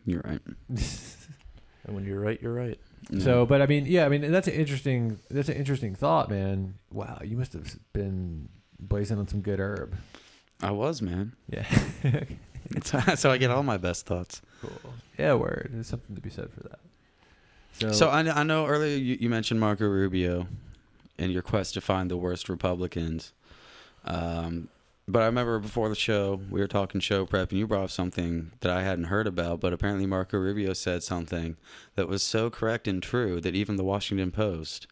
you're right. And when you're right, you're right. Yeah. So, but I mean, that's an interesting thought, man. Wow, you must have been blazing on some good herb. I was, man. Yeah. So I get all my best thoughts. Cool. Yeah, word. There's something to be said for that. So I know earlier you mentioned Marco Rubio in your quest to find the worst Republicans. But I remember before the show, we were talking show prep, and you brought up something that I hadn't heard about, but apparently Marco Rubio said something that was so correct and true that even the Washington Post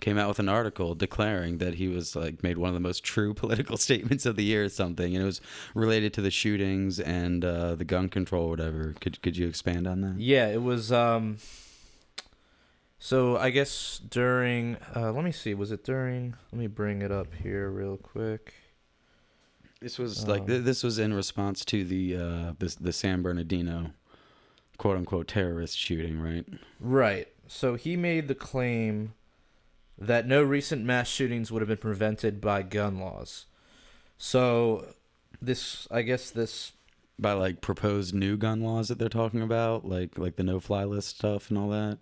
came out with an article declaring that he was like made one of the most true political statements of the year or something, and it was related to the shootings and the gun control or whatever. Could you expand on that? Yeah, it was so I guess during let me see, was it during, let me bring it up here real quick. This was this was in response to the San Bernardino quote unquote terrorist shooting, right? Right. So he made the claim that no recent mass shootings would have been prevented by gun laws. So this by like proposed new gun laws that they're talking about, like the no-fly list stuff and all that.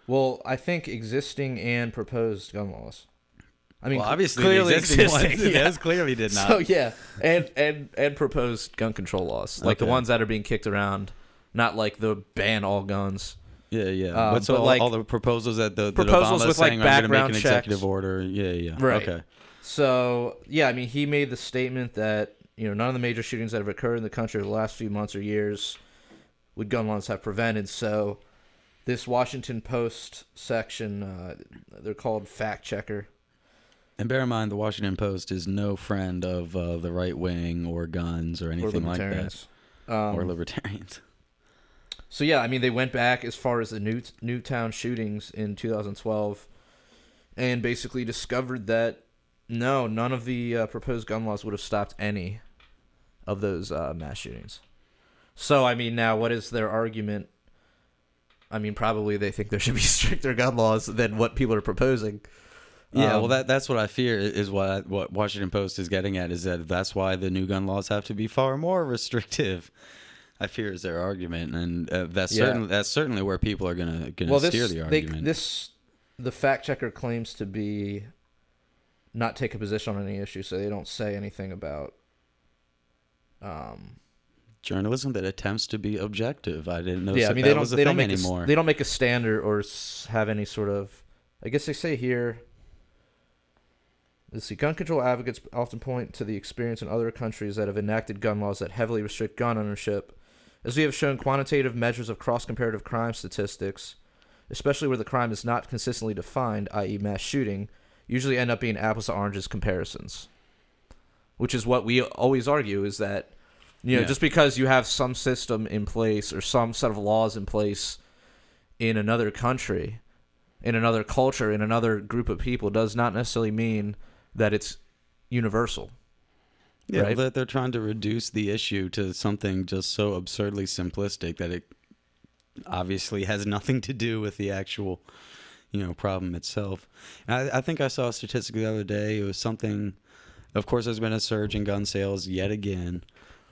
Well, I think existing and proposed gun laws. I mean, well, obviously clearly the existing existing, ones, yeah. yes, clearly did not. So yeah, and proposed gun control laws, like the ones that are being kicked around, not like the ban all guns. Yeah. But like, all the proposals that proposals Obama with saying like I'm going to make an background executive checks. order. Yeah. Right. Okay. So yeah, I mean, he made the statement that none of the major shootings that have occurred in the country over the last few months or years would gun laws have prevented. So this Washington Post section, they're called Fact Checker. And bear in mind, the Washington Post is no friend of the right wing or guns or anything like that. Or libertarians. So yeah, I mean, they went back as far as the Newtown shootings in 2012 and basically discovered that no, none of the proposed gun laws would have stopped any of those mass shootings. So, I mean, now what is their argument? I mean, probably they think there should be stricter gun laws than what people are proposing. Yeah, well, that's what I fear is what Washington Post is getting at, is that that's why the new gun laws have to be far more restrictive. I fear is their argument, and that's certainly where people are gonna steer the argument. The fact checker claims to be not take a position on any issue, so they don't say anything about journalism that attempts to be objective. I didn't know. Yeah, I mean, they don't make anymore. They don't make a standard or have any sort of. I guess they say here. Let's see. Gun control advocates often point to the experience in other countries that have enacted gun laws that heavily restrict gun ownership, as we have shown quantitative measures of cross-comparative crime statistics, especially where the crime is not consistently defined, i.e. mass shooting, usually end up being apples to oranges comparisons. Which is what we always argue, is that, just because you have some system in place or some set of laws in place in another country, in another culture, in another group of people, does not necessarily mean that it's universal. Yeah, right? well, they're trying to reduce the issue to something just so absurdly simplistic that it obviously has nothing to do with the actual, problem itself. And I think I saw a statistic the other day. It was something. Of course, there's been a surge in gun sales yet again,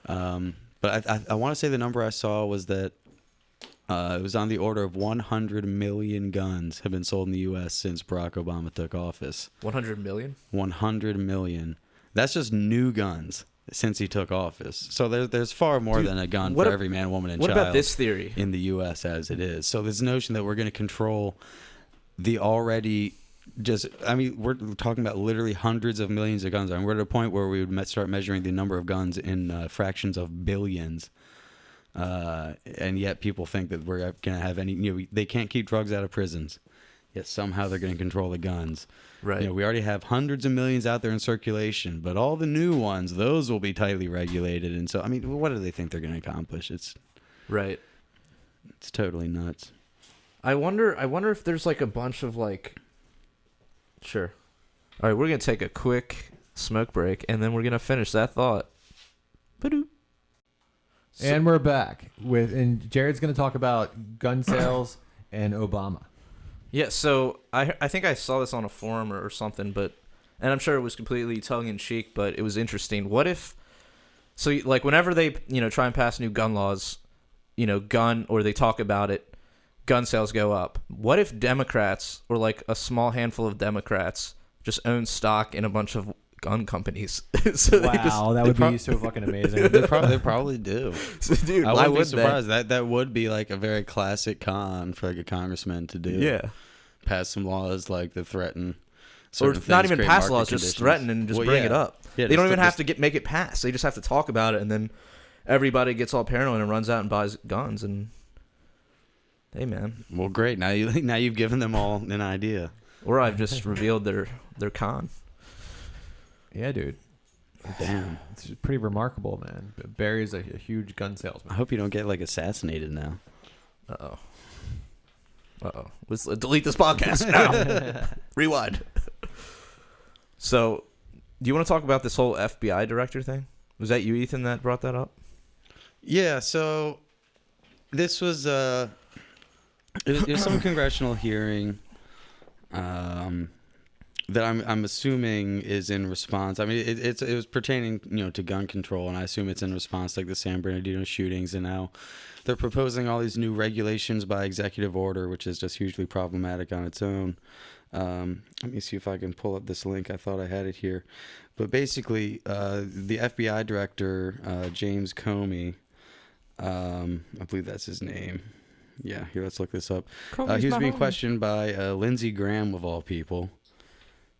but I want to say the number I saw was that it was on the order of 100 million guns have been sold in the U.S. since Barack Obama took office. 100 million? 100 million. That's just new guns since he took office. So there's far more than a gun for every man, woman, and child. What about this theory? In the U.S. as it is. So this notion that we're going to control the already we're talking about literally hundreds of millions of guns. We're at a point where we would start measuring the number of guns in fractions of billions. And yet people think that we're going to have they can't keep drugs out of prisons. Yet somehow they're going to control the guns. Right. We already have hundreds of millions out there in circulation, but all the new ones, those will be tightly regulated. And so, what do they think they're going to accomplish? It's totally nuts. I wonder if there's like a bunch of Sure. All right, we're going to take a quick smoke break, and then we're going to finish that thought. Ba-doo. And we're back and Jared's going to talk about gun sales and Obama. Yeah, so I think I saw this on a forum or something, and I'm sure it was completely tongue-in-cheek, but it was interesting. What if, whenever they, try and pass new gun laws, or they talk about it, gun sales go up. What if Democrats, or a small handful of Democrats, just own stock in a bunch of gun companies? That would be so fucking amazing. They probably do. So, dude, I wouldn't be surprised. That would be a very classic con for a congressman to do. Yeah. Pass some laws that threaten or things, not even create pass market laws, conditions. just threaten and just bring it up. Yeah, they don't even have to make it pass. They just have to talk about it, and then everybody gets all paranoid and runs out and buys guns. And hey, man. Well, great. Now you've given them all an idea. Or I've just revealed their con. Yeah, dude. Damn. It's pretty remarkable, man. Barry's a huge gun salesman. I hope you don't get assassinated now. Uh-oh. Let's delete this podcast now. Rewind. So, do you want to talk about this whole FBI director thing? Was that you, Ethan, that brought that up? Yeah, so this was it was some congressional hearing that I'm assuming is in response. It was pertaining to gun control, and I assume it's in response to the San Bernardino shootings, and now they're proposing all these new regulations by executive order, which is just hugely problematic on its own. Let me see if I can pull up this link. I thought I had it here, but basically, the FBI director, James Comey, I believe that's his name. Yeah, here, let's look this up. He was being questioned by Lindsey Graham, of all people.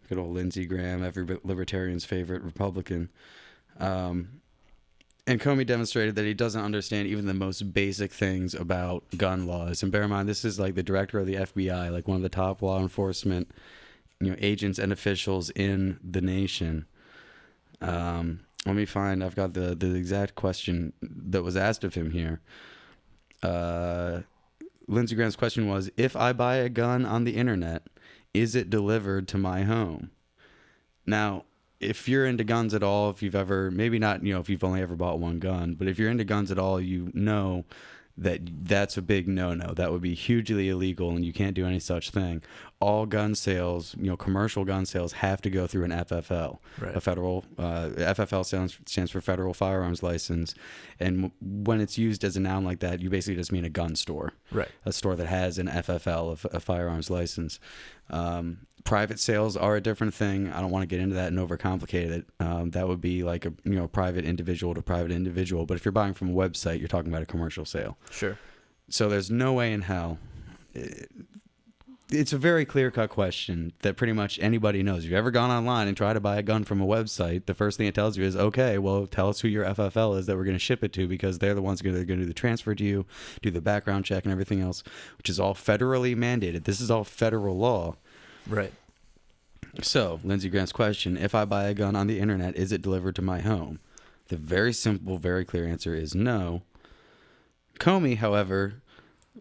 Good old Lindsey Graham, every libertarian's favorite Republican. And Comey demonstrated that he doesn't understand even the most basic things about gun laws. And bear in mind, this is the director of the FBI, one of the top law enforcement, agents and officials in the nation. Let me find. I've got the exact question that was asked of him here. Lindsey Graham's question was, if I buy a gun on the internet, is it delivered to my home? Now, if you're into guns at all, if you've ever, maybe not, if you've only ever bought one gun, but if you're into guns at all, that's a big no-no. That would be hugely illegal, and you can't do any such thing. All gun sales, commercial gun sales, have to go through an FFL. Right. A federal FFL stands for Federal Firearms License, and when it's used as a noun like that, you basically just mean a gun store. Right. A store that has an FFL, a firearms license. Private sales are a different thing. I don't want to get into that and overcomplicate it. That would be a private individual to private individual. But if you're buying from a website, you're talking about a commercial sale. Sure. So there's no way in hell. It's a very clear-cut question that pretty much anybody knows. If you've ever gone online and tried to buy a gun from a website, the first thing it tells you is, okay, well, tell us who your FFL is that we're going to ship it to, because they're the ones that are going to do the transfer to you, do the background check and everything else, which is all federally mandated. This is all federal law. Right. So, Lindsey Graham's question, if I buy a gun on the internet, is it delivered to my home? The very simple, very clear answer is no. Comey, however,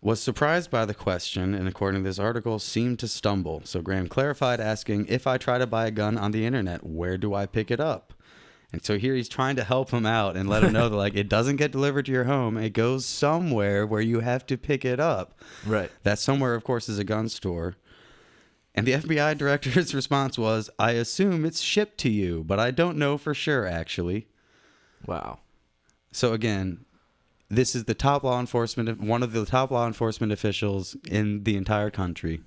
Was surprised by the question, and according to this article, seemed to stumble. So Graham clarified, asking, if I try to buy a gun on the internet, where do I pick it up? And so here he's trying to help him out and let him know that, like, it doesn't get delivered to your home. It goes somewhere where you have to pick it up. Right. That somewhere, of course, is a gun store. And the FBI director's response was, I assume it's shipped to you, but I don't know for sure, actually. Wow. So again, this is the top law enforcement, one of the top law enforcement officials in the entire country.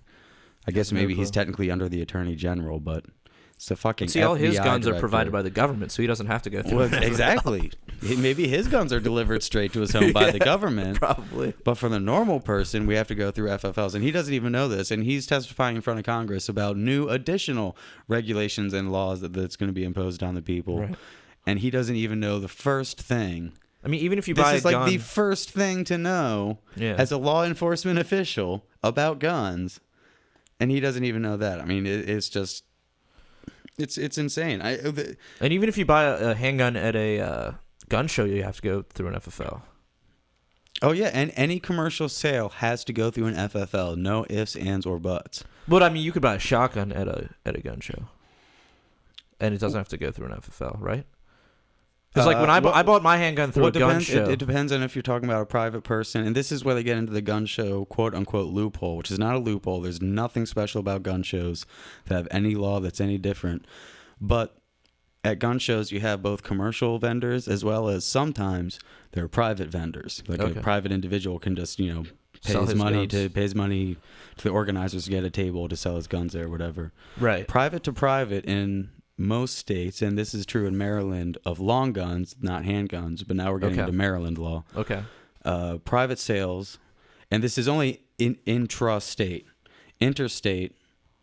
I guess maybe he's technically under the attorney general, but it's a fucking See, all his FBI guns director. are provided by the government, so he doesn't have to go through. Well, exactly. Maybe his guns are delivered straight to his home by the government. Probably. But for the normal person, we have to go through FFLs, and he doesn't even know this. And he's testifying in front of Congress about new additional regulations and laws that's going to be imposed on the people. Right. And he doesn't even know the first thing. I mean, even if you This buy is a like gun, the first thing to know Yeah. as a law enforcement official about guns, and he doesn't even know that. I mean, it's just, it's insane. and even if you buy a handgun at a gun show, you have to go through an FFL. Oh yeah, and any commercial sale has to go through an FFL. No ifs, ands, or buts. But I mean, you could buy a shotgun at a gun show, and it doesn't have to go through an FFL, right? Because like when I bought my handgun through a gun show, it depends on if you're talking about a private person, and this is where they get into the gun show quote unquote loophole, which is not a loophole. There's nothing special about gun shows that have any law that's any different. But at gun shows, you have both commercial vendors as well as sometimes there are private vendors. Like a private individual can just pay his money to the organizers to get a table to sell his guns there or whatever. right? Private to private in most states, and this is true in Maryland, of long guns, not handguns, but now we're getting into Maryland law. Okay. Private sales, and this is only intra-state. Interstate,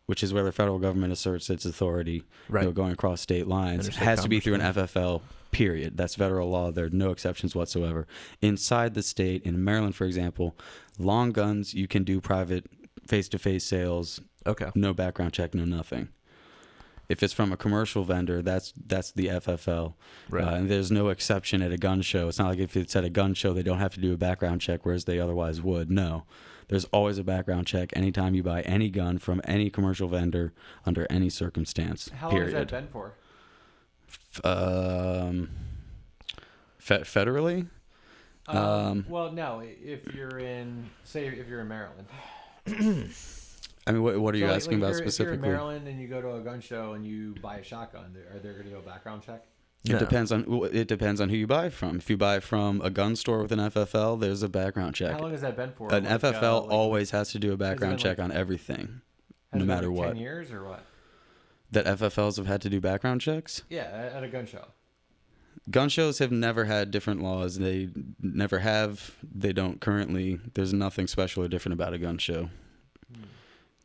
which is where the federal government asserts its authority, Right. Going across state lines, Interstate has to be through an commerce, FFL, period. That's federal law. There are no exceptions whatsoever. Inside the state, in Maryland, for example, long guns, you can do private face-to-face sales, Okay. no background check, no nothing. If it's from a commercial vendor, that's the FFL. Right. And there's no exception at a gun show. It's not like if it's at a gun show, they don't have to do a background check, whereas they otherwise would. No. There's always a background check anytime you buy any gun from any commercial vendor under any circumstance. How long period. has that been for? Federally? Well, no. If you're in Maryland. I mean, what are you So, asking about if you're specifically? in Maryland and you go to a gun show and you buy a shotgun, are they going to do a background check? It depends on who you buy from. If you buy from a gun store with an FFL, there's a background check. How long has that been for? An FFL always has to do a background been check like- on everything, Has no it been matter like what. 10 years or what? That FFLs have had to do background checks? Yeah, at a gun show. Gun shows have never had different laws. They never have. They don't currently. There's nothing special or different about a gun show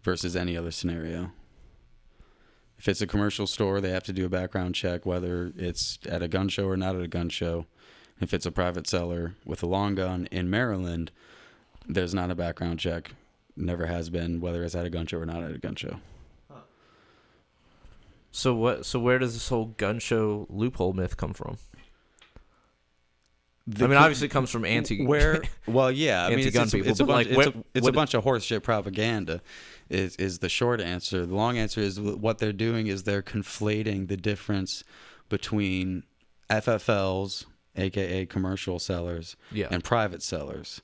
versus any other scenario. If it's a commercial store, they have to do a background check, whether it's at a gun show or not at a gun show. If it's a private seller with a long gun in Maryland, there's not a background check. Never has been, whether it's at a gun show or not at a gun show. So what? So where does this whole gun show loophole myth come from? I mean, obviously it comes from Well, yeah, I mean, anti-gun people, it's a but, bunch, like, it's a bunch of horseshit propaganda. Is the short answer. The long answer is what they're doing is they're conflating the difference between FFLs, aka commercial sellers, and private sellers.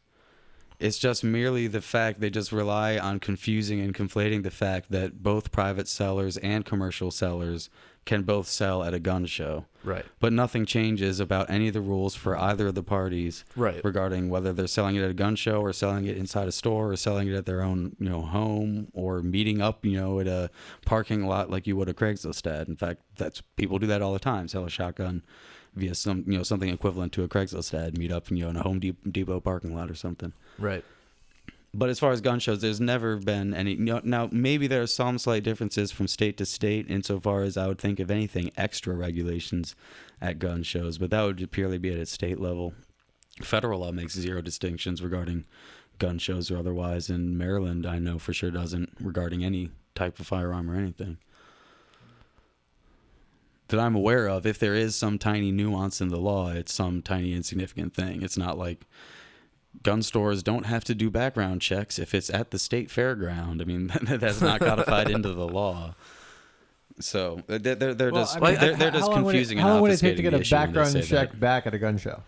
It's just merely the fact they just rely on confusing and conflating the fact that both private sellers and commercial sellers can both sell at a gun show. Right. But nothing changes about any of the rules for either of the parties regarding whether they're selling it at a gun show or selling it inside a store or selling it at their own, home or meeting up, at a parking lot like you would a Craigslist ad. In fact, people do that all the time. Sell a shotgun via something equivalent to a Craigslist ad, meet up, in a Home Depot parking lot or something. Right. But as far as gun shows, there's never been any. Now, maybe there are some slight differences from state to state insofar as I would think, if anything, extra regulations at gun shows, but that would purely be at a state level. Federal law makes zero distinctions regarding gun shows or otherwise, and Maryland, I know for sure, doesn't regarding any type of firearm or anything that I'm aware of. If there is some tiny nuance in the law, it's some tiny insignificant thing. It's not like gun stores don't have to do background checks if it's at the state fairground. I mean, that's not codified into the law. So they're just confusing and How long would it take to obfuscating get the a issue when they background say check that. back at a gun show?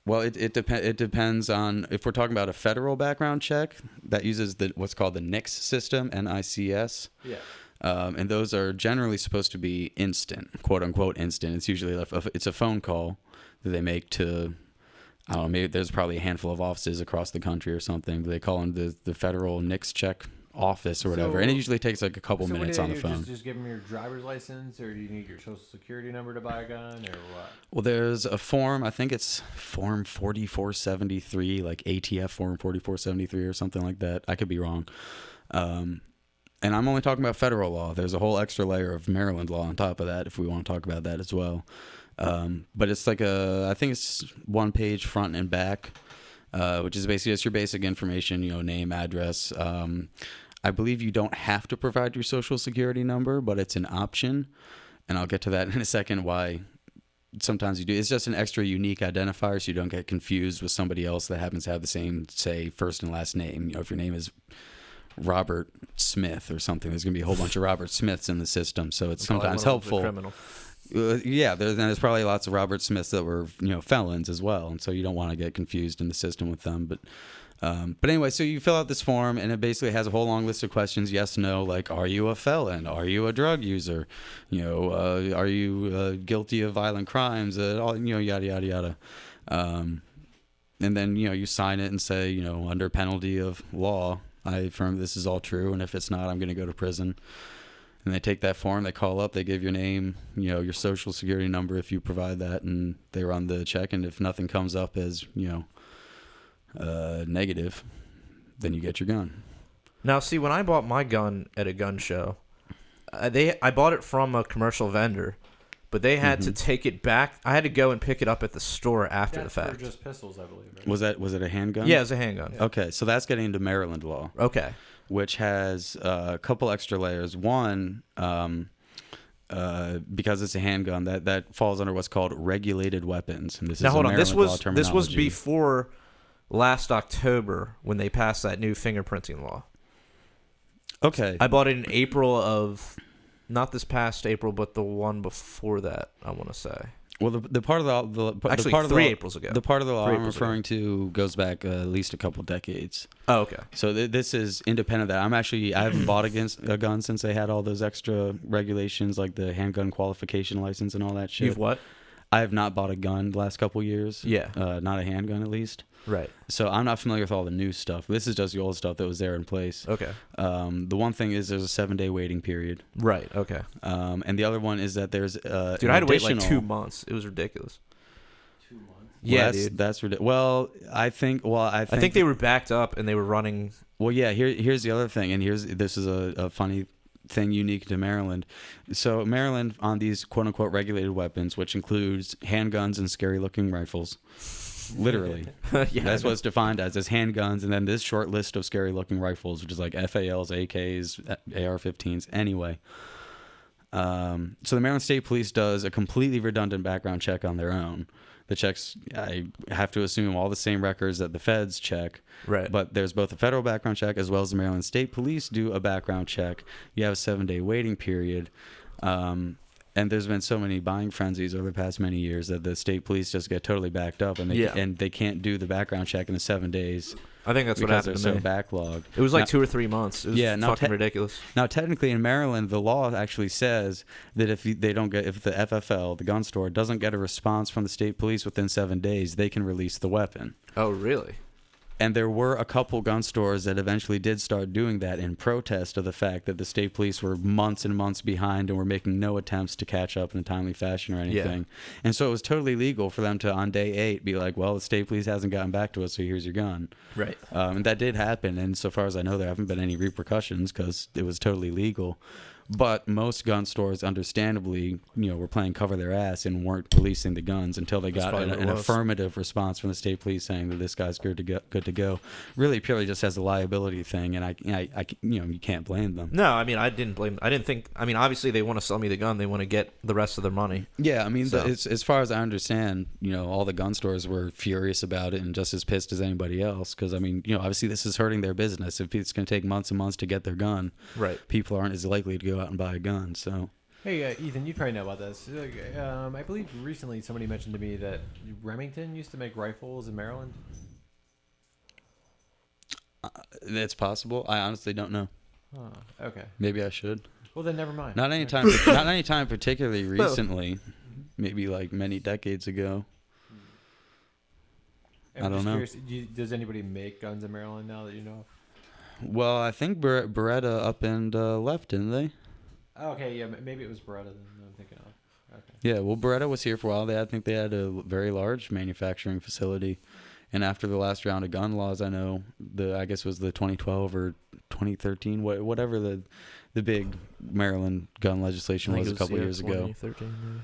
Well, it depends on if we're talking about a federal background check that uses what's called the NICS system, NICS. Yeah. And those are generally supposed to be instant, quote unquote instant. It's usually it's a phone call that they make to, I don't know, maybe there's probably a handful of offices across the country or something. They call them the federal NICS check office or whatever, and it usually takes like a couple minutes on the phone. Just give them your driver's license, or do you need your social security number to buy a gun, or what? Well, there's a form, I think it's form 4473, like ATF form 4473 or something like that. I could be wrong. And I'm only talking about federal law. There's a whole extra layer of Maryland law on top of that if we want to talk about that as well. But it's like I think it's one page front and back, which is basically just your basic information, name, address. I believe you don't have to provide your social security number, but it's an option. And I'll get to that in a second why sometimes you do. It's just an extra unique identifier so you don't get confused with somebody else that happens to have the same, say, first and last name. If your name is Robert Smith or something, there's going to be a whole bunch of Robert Smiths in the system. So it's sometimes helpful. Yeah, there's probably lots of Robert Smiths that were, felons as well. And so you don't want to get confused in the system with them. But anyway, so you fill out this form, and it basically has a whole long list of questions, yes, no, like, are you a felon? Are you a drug user? Are you guilty of violent crimes? All, yada, yada, yada. And then, you sign it and say, under penalty of law, I affirm this is all true, and if it's not, I'm going to go to prison. And they take that form, they call up, they give your name, your social security number if you provide that, and they run the check, and if nothing comes up as, negative, then you get your gun. Now, see, when I bought my gun at a gun show, I bought it from a commercial vendor, but they had to take it back. I had to go and pick it up at the store after the fact. For just pistols, I believe. Right? Was it a handgun? Yeah, it was a handgun. Yeah. Okay, so that's getting into Maryland law. Okay. Which has a couple extra layers. One, because it's a handgun, that falls under what's called regulated weapons. And this now, is hold a on. Maryland law This terminology. was before last October when they passed that new fingerprinting law. Okay. I bought it in April of, not this past April, but the one before that, I want to say. Well, the part of the Actually, the part of 3 the, Aprils ago. The part of the law 3 I'm Aprils referring to goes back at least a couple decades. Oh, okay. So this is independent of that. I haven't bought a gun since they had all those extra regulations like the handgun qualification license and all that shit. You've what? I have not bought a gun the last couple years. Yeah. Not a handgun at least. Right. So I'm not familiar with all the new stuff. This is just the old stuff that was there in place. Okay. The one thing is there's a 7-day waiting period. Right. Okay. And the other one is that there's Dude, I had to wait like 2 months. It was ridiculous. 2 months. Yeah, dude. That's ridiculous. Well, I think they were backed up and they were running. Well, yeah. Here's the other thing, and this is a funny thing unique to Maryland. So Maryland, on these quote unquote regulated weapons, which includes handguns and scary looking rifles. Literally. Yeah, that's what it's defined as handguns, and then this short list of scary looking rifles, which is like FALs, AKs, AR-15s. Anyway, so the Maryland State Police does a completely redundant background check on their own. The checks, I have to assume, all the same records that the feds check. Right. But there's both a federal background check as well as the Maryland State Police do a background check. You have a 7-day waiting period. And there's been so many buying frenzies over the past many years that the state police just get totally backed up, and they can't do the background check in the 7 days. I think that's what happened because to they're me. so backlogged. It was like 2 or 3 months. It was fucking ridiculous. Now, technically, in Maryland, the law actually says that if the FFL, the gun store, doesn't get a response from the state police within 7 days, they can release the weapon. Oh, really? And there were a couple gun stores that eventually did start doing that in protest of the fact that the state police were months and months behind and were making no attempts to catch up in a timely fashion or anything. Yeah. And so it was totally legal for them to, on day 8, be like, well, the state police hasn't gotten back to us, so here's your gun. Right. And that did happen. And so far as I know, there haven't been any repercussions because it was totally legal. But most gun stores, understandably, were playing cover their ass and weren't releasing the guns until they got an affirmative response from the state police saying that this guy's good to go. Really, purely just as a liability thing, and I you can't blame them. No, I mean, I didn't blame. I didn't think. I mean, obviously they want to sell me the gun. They want to get the rest of their money. Yeah, I mean, So- as far as I understand, all the gun stores were furious about it and just as pissed as anybody else. Because I mean, obviously this is hurting their business. If it's going to take months and months to get their gun, Right. people aren't as likely to go out and buy a gun. So. Hey, Ethan, you probably know about this. I believe recently somebody mentioned to me that Remington used to make rifles in Maryland. It's possible. I honestly don't know. Oh, okay. Maybe I should. Well, then never mind. Not anytime particularly recently. Maybe like many decades ago. I'm I don't just know. Curious, does anybody make guns in Maryland now that you know? Well, I think Beretta up and left, didn't they? Oh, okay, yeah, maybe it was Beretta that I'm thinking of. Okay. Yeah, well, Beretta was here for a while. I think they had a very large manufacturing facility. And after the last round of gun laws, I know I guess it was the 2012 or 2013, whatever the big Maryland gun legislation was a couple years ago. 2013, maybe.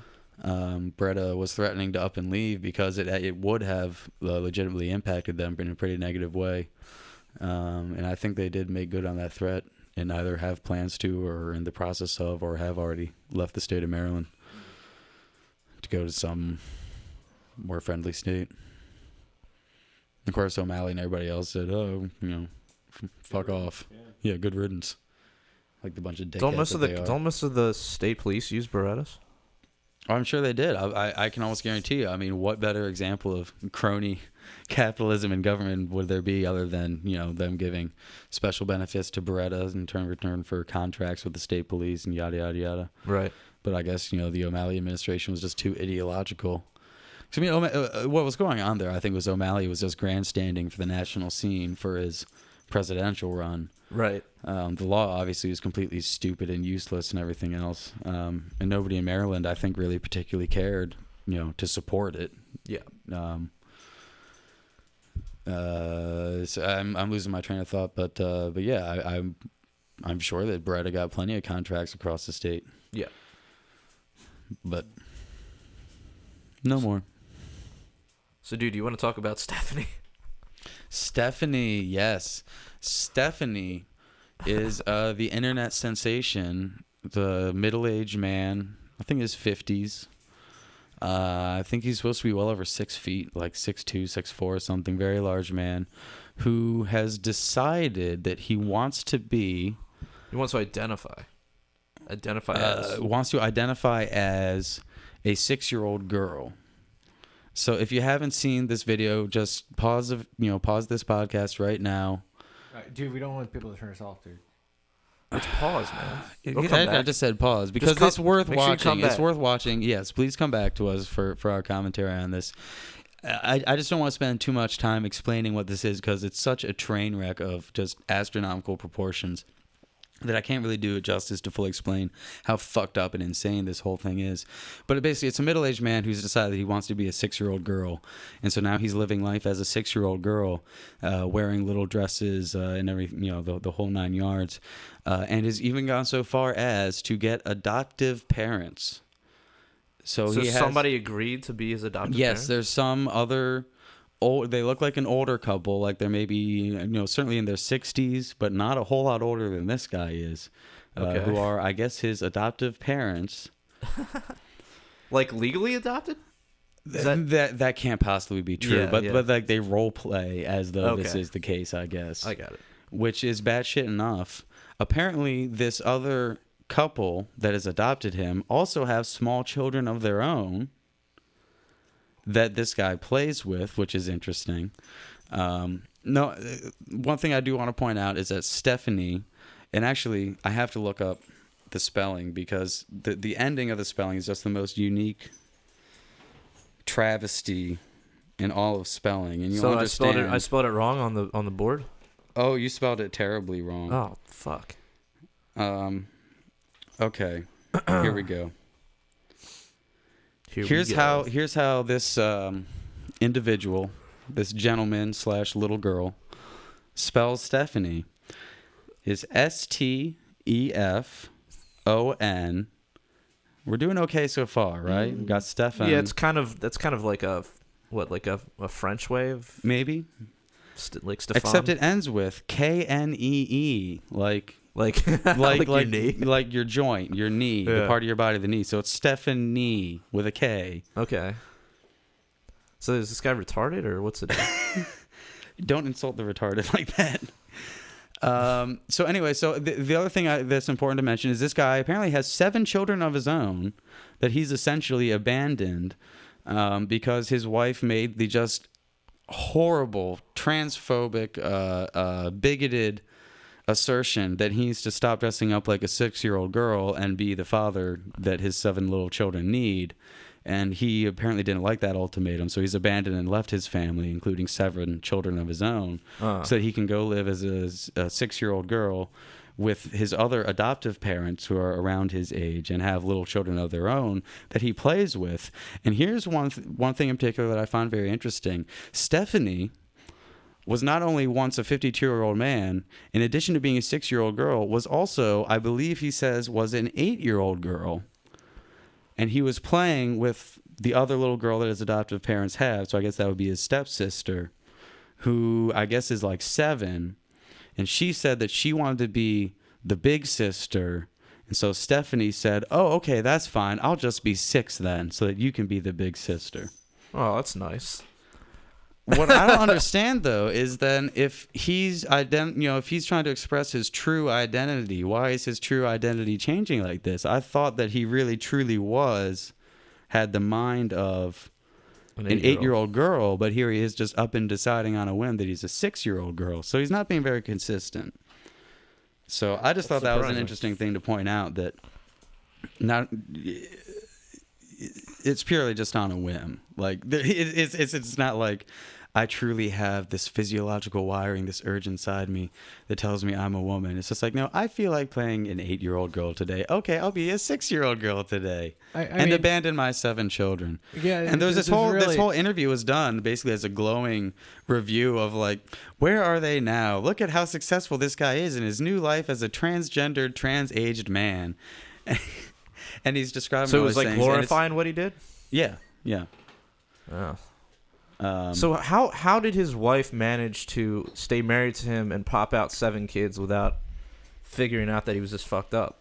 Beretta was threatening to up and leave because it would have legitimately impacted them in a pretty negative way. And I think they did make good on that threat and either have plans to or in the process of or have already left the state of Maryland to go to some more friendly state. Of course, O'Malley and everybody else said, oh, fuck off. Yeah, good riddance. Like the bunch of dickheads Don't most of the state police use Berettas? I'm sure they did. I can almost guarantee you. I mean, what better example of crony capitalism in government would there be other than, them giving special benefits to Berettas in return for contracts with the state police and yada, yada, yada. Right. But I guess, the O'Malley administration was just too ideological. So, I mean, what was going on there, I think, was O'Malley was just grandstanding for the national scene for his presidential run. Right. The law obviously was completely stupid and useless and everything else. And nobody in Maryland, I think, really particularly cared, to support it. Yeah. So I'm losing my train of thought, but yeah, I'm sure that Beretta got plenty of contracts across the state. Yeah. But no more. So, dude, you want to talk about Stephanie? Stephanie, yes. Stephanie is the internet sensation, the middle-aged man, I think his 50s. I think he's supposed to be well over 6 feet, like 6'2", 6'4", something, very large man, who has decided that he wants to be... He wants to identify as... Wants to identify as a 6-year-old girl. So if you haven't seen this video, just pause this podcast right now. Dude, we don't want people to turn us off, dude. It's pause, man. I just said pause because it's worth watching. It's worth watching. Yes, please come back to us for our commentary on this. I just don't want to spend too much time explaining what this is because it's such a train wreck of just astronomical proportions that I can't really do it justice to fully explain how fucked up and insane this whole thing is. But basically, it's a middle-aged man who's decided he wants to be a 6-year-old girl. And so now he's living life as a 6-year-old girl, wearing little dresses and everything, the whole 9 yards. And has even gone so far as to get adoptive parents. So somebody agreed to be his adoptive Yes, parents? there's some other... They look like an older couple, like they're maybe, certainly in their 60s, but not a whole lot older than this guy is, who are, I guess, his adoptive parents. Like legally adopted? That can't possibly be true, Yeah, but yeah. but like they role play as though this Okay. is the case, I guess. I got it. Which is batshit enough. Apparently, this other couple that has adopted him also have small children of their own that this guy plays with, which is interesting. One thing I do want to point out is that Stephanie, and actually I have to look up the spelling because the ending of the spelling is just the most unique travesty in all of spelling, and you understand. I spelled it wrong on the board. Oh, you spelled it terribly wrong. Oh fuck. Okay, here we go. Here's how this individual, this gentleman / little girl, spells Stephanie. Is STEFANIE. Stefan. We're doing okay so far, right? We got Stefan. Yeah, that's kind of like a French way of maybe. Like Stefan. Except it ends with Knee, like like your knee, like your joint, your knee, the part of your body, the knee. So it's Stephanie with a K. Okay. So is this guy retarded or what's it? Don't insult the retarded like that. So anyway, so the other thing that's important to mention is this guy apparently has 7 children of his own that he's essentially abandoned because his wife made the just horrible, transphobic, bigoted assertion that he needs to stop dressing up like a 6-year-old girl and be the father that his 7 little children need. And he apparently didn't like that ultimatum, so he's abandoned and left his family, including 7 children of his own, so that he can go live as a 6-year-old girl with his other adoptive parents who are around his age and have little children of their own that he plays with. And here's one thing in particular that I find very interesting. Stephanie was not only once a 52-year-old man, in addition to being a 6-year-old girl, was also, I believe he says, was an 8-year-old girl. And he was playing with the other little girl that his adoptive parents have, so I guess that would be his stepsister, who I guess is like 7. And she said that she wanted to be the big sister. And so Stephanie said, oh, okay, that's fine. I'll just be 6 then, so that you can be the big sister. Oh, that's nice. What I don't understand, though, is then if he's if he's trying to express his true identity, why is his true identity changing like this? I thought that he really, truly had the mind of an 8-year-old girl, but here he is just up and deciding on a whim that he's a 6-year-old girl. So he's not being very consistent. So I just thought that was an interesting thing to point out, that it's purely just on a whim. Like it's not like I truly have this physiological wiring, this urge inside me that tells me I'm a woman. It's just like, no, I feel like playing an 8-year-old girl today. Okay, I'll be a 6-year-old girl today, and abandon my 7 children. Yeah, and there's this whole interview was done basically as a glowing review of like, where are they now? Look at how successful this guy is in his new life as a transgendered, trans-aged man. And he's describing. So it was like glorifying what he did. Yeah. Oh. So how did his wife manage to stay married to him and pop out 7 kids without figuring out that he was just fucked up?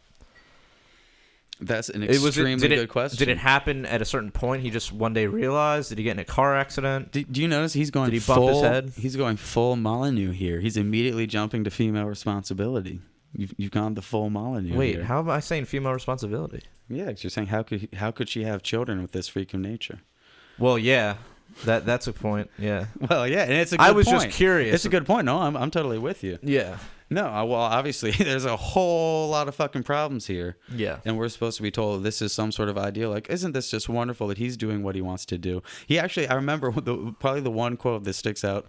That's an extremely good question. Did it happen at a certain point? He just one day realized? Did he get in a car accident? Do you notice he's going? Did he bump his head? He's going full Molyneux here. He's immediately jumping to female responsibility. You've gone the full Molyneux. Wait, here. how am I saying female responsibility? Yeah, because you're saying how could she have children with this freak of nature? Well, yeah. That's a point. Yeah. Well, yeah, and it's a good point. I was just curious. It's a good point. No, I'm totally with you. Yeah. No, well, obviously, there's a whole lot of fucking problems here. Yeah. And we're supposed to be told this is some sort of ideal. Like, isn't this just wonderful that he's doing what he wants to do? He actually, I remember probably the one quote that sticks out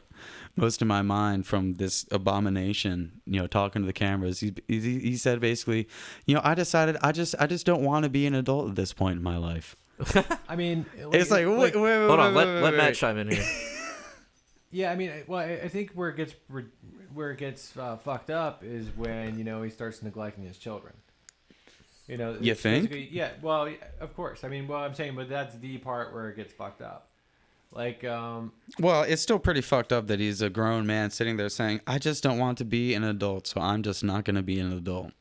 most in my mind from this abomination, talking to the cameras. He said basically, I decided I just don't want to be an adult at this point in my life. I mean, it's like, wait, hold on, let Matt chime in here. Yeah, I mean, well, I think where it gets fucked up is when he starts neglecting his children. You think? Yeah. Well, of course. I mean, I'm saying, but that's the part where it gets fucked up. Like, well, it's still pretty fucked up that he's a grown man sitting there saying, "I just don't want to be an adult, so I'm just not going to be an adult."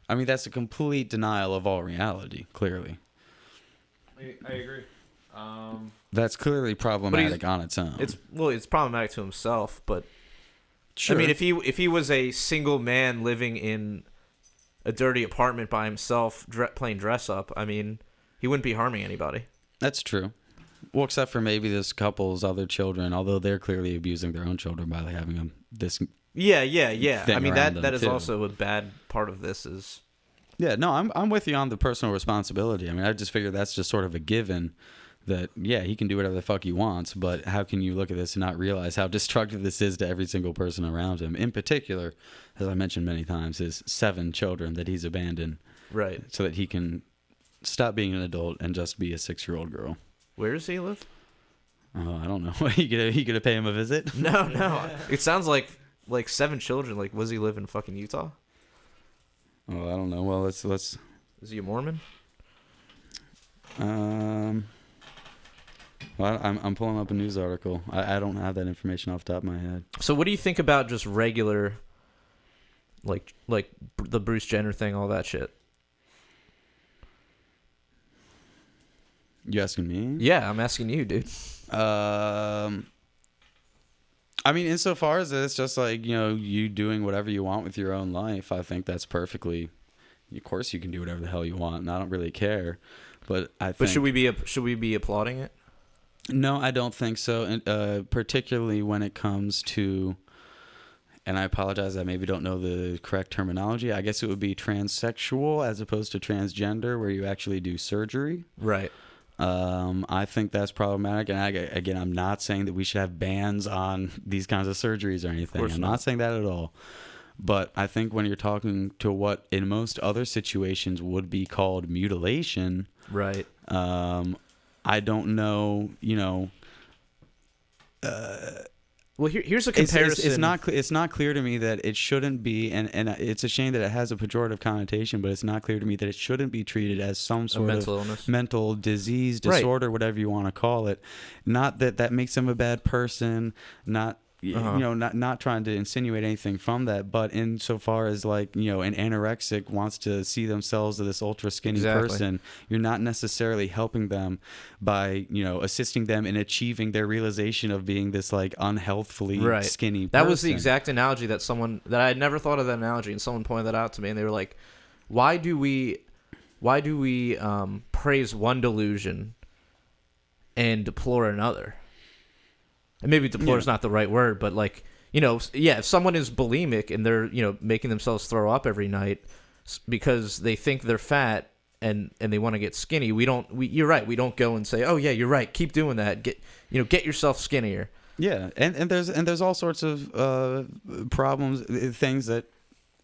I mean, that's a complete denial of all reality. Clearly. I agree. That's clearly problematic on its own. It's problematic to himself, but sure. I mean, if he was a single man living in a dirty apartment by himself, playing dress up, I mean, he wouldn't be harming anybody. That's true. Well, except for maybe this couple's other children, although they're clearly abusing their own children by having them this. Yeah. I mean, that is too. Also a bad part of this is. Yeah, no, I'm with you on the personal responsibility. I mean, I just figure that's just sort of a given that, yeah, he can do whatever the fuck he wants, but how can you look at this and not realize how destructive this is to every single person around him? In particular, as I mentioned many times, his 7 children that he's abandoned. Right. So that he can stop being an adult and just be a 6-year-old girl. Where does he live? Oh, I don't know. You gonna pay him a visit? No. It sounds like 7 children. Like, was he live in fucking Utah? Oh, I don't know. Well, let's. Is he a Mormon? Well, I'm pulling up a news article. I don't have that information off the top of my head. So what do you think about just regular, like the Bruce Jenner thing, all that shit? You asking me? Yeah, I'm asking you, dude. I mean, insofar as it's just like, you doing whatever you want with your own life, I think that's perfectly. Of course, you can do whatever the hell you want, and I don't really care. But I think. But should we be applauding it? No, I don't think so. And particularly when it comes to, and I apologize, I maybe don't know the correct terminology. I guess it would be transsexual as opposed to transgender, where you actually do surgery. Right. I think that's problematic. And again, I'm not saying that we should have bans on these kinds of surgeries or anything. I'm not saying that at all. But I think when you're talking to what in most other situations would be called mutilation, right? I don't know. Well, here's a comparison. It's not clear to me that it shouldn't be, and it's a shame that it has a pejorative connotation, but it's not clear to me that it shouldn't be treated as some sort of mental illness, mental disease, disorder, right. Whatever you want to call it. Not that makes them a bad person. Not. Not trying to insinuate anything from that, but insofar as an anorexic wants to see themselves as this ultra skinny person, you're not necessarily helping them by assisting them in achieving their realization of being this unhealthily skinny person. That was the exact analogy that I had never thought of that analogy, and someone pointed that out to me, and they were like, why do we praise one delusion and deplore another? And maybe deplore is not the right word, but if someone is bulimic and they're, making themselves throw up every night because they think they're fat and they want to get skinny, you're right. We don't go and say, oh yeah, you're right. Keep doing that. Get yourself skinnier. Yeah. And there's all sorts of problems, things that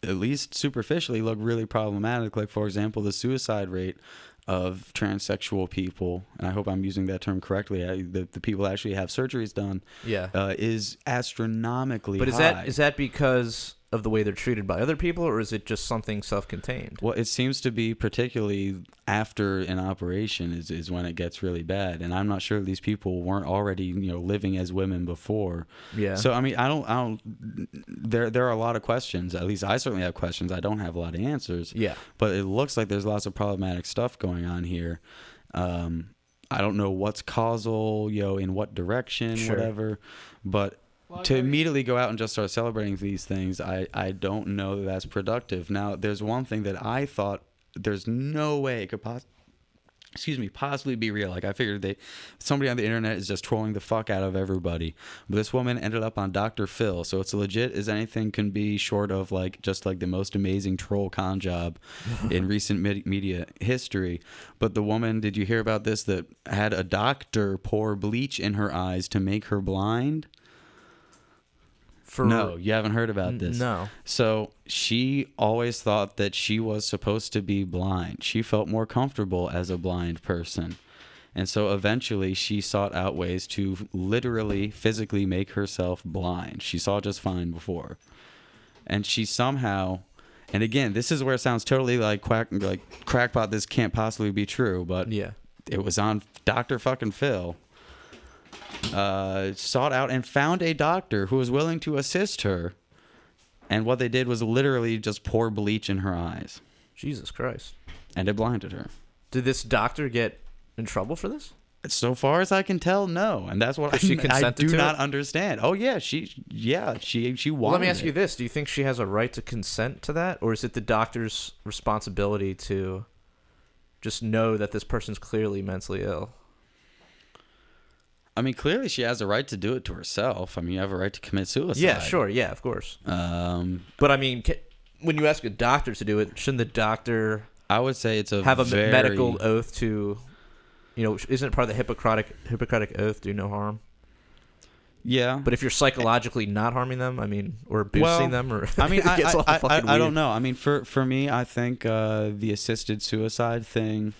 at least superficially look really problematic. Like, for example, the suicide rate of transsexual people, and I hope I'm using that term correctly, the people that actually have surgeries done, is astronomically high. But is that because of the way they're treated by other people, or is it just something self-contained? Well, it seems to be particularly after an operation is when it gets really bad, and I'm not sure these people weren't already living as women before. Yeah. So I mean, I don't. There are a lot of questions. At least I certainly have questions. I don't have a lot of answers. Yeah. But it looks like there's lots of problematic stuff going on here. I don't know what's causal, in what direction, whatever, but. To immediately go out and just start celebrating these things, I don't know that that's productive. Now, there's one thing that I thought there's no way it could possibly be real. Like, I figured somebody on the internet is just trolling the fuck out of everybody. But this woman ended up on Dr. Phil, so it's legit as anything can be, short of just the most amazing troll con job in recent media history. But the woman, did you hear about this, that had a doctor pour bleach in her eyes to make her blind? No, you haven't heard about this. No. So she always thought that she was supposed to be blind. She felt more comfortable as a blind person. And so eventually she sought out ways to literally, physically make herself blind. She saw just fine before. And she somehow, and again, this is where it sounds totally like crackpot, this can't possibly be true, but it was on Dr. fucking Phil. Sought out and found a doctor who was willing to assist her, and what they did was literally just pour bleach in her eyes. Jesus Christ. And it blinded her. Did this doctor get in trouble for this? So far as I can tell, no. And that's what I do not understand. Oh yeah, she wanted Well, let me ask you this. Do you think she has a right to consent to that, or is it the doctor's responsibility to just know that this person's clearly mentally ill? I mean, clearly she has a right to do it to herself. I mean, you have a right to commit suicide. Yeah, sure. Yeah, of course. But I mean, when you ask a doctor to do it, shouldn't the doctor? I would say it's have a medical oath to, isn't it part of the Hippocratic oath, do no harm? Yeah. But if you're psychologically not harming them, I mean, or boosting them, or I mean, I don't know. I mean, for me, I think the assisted suicide thing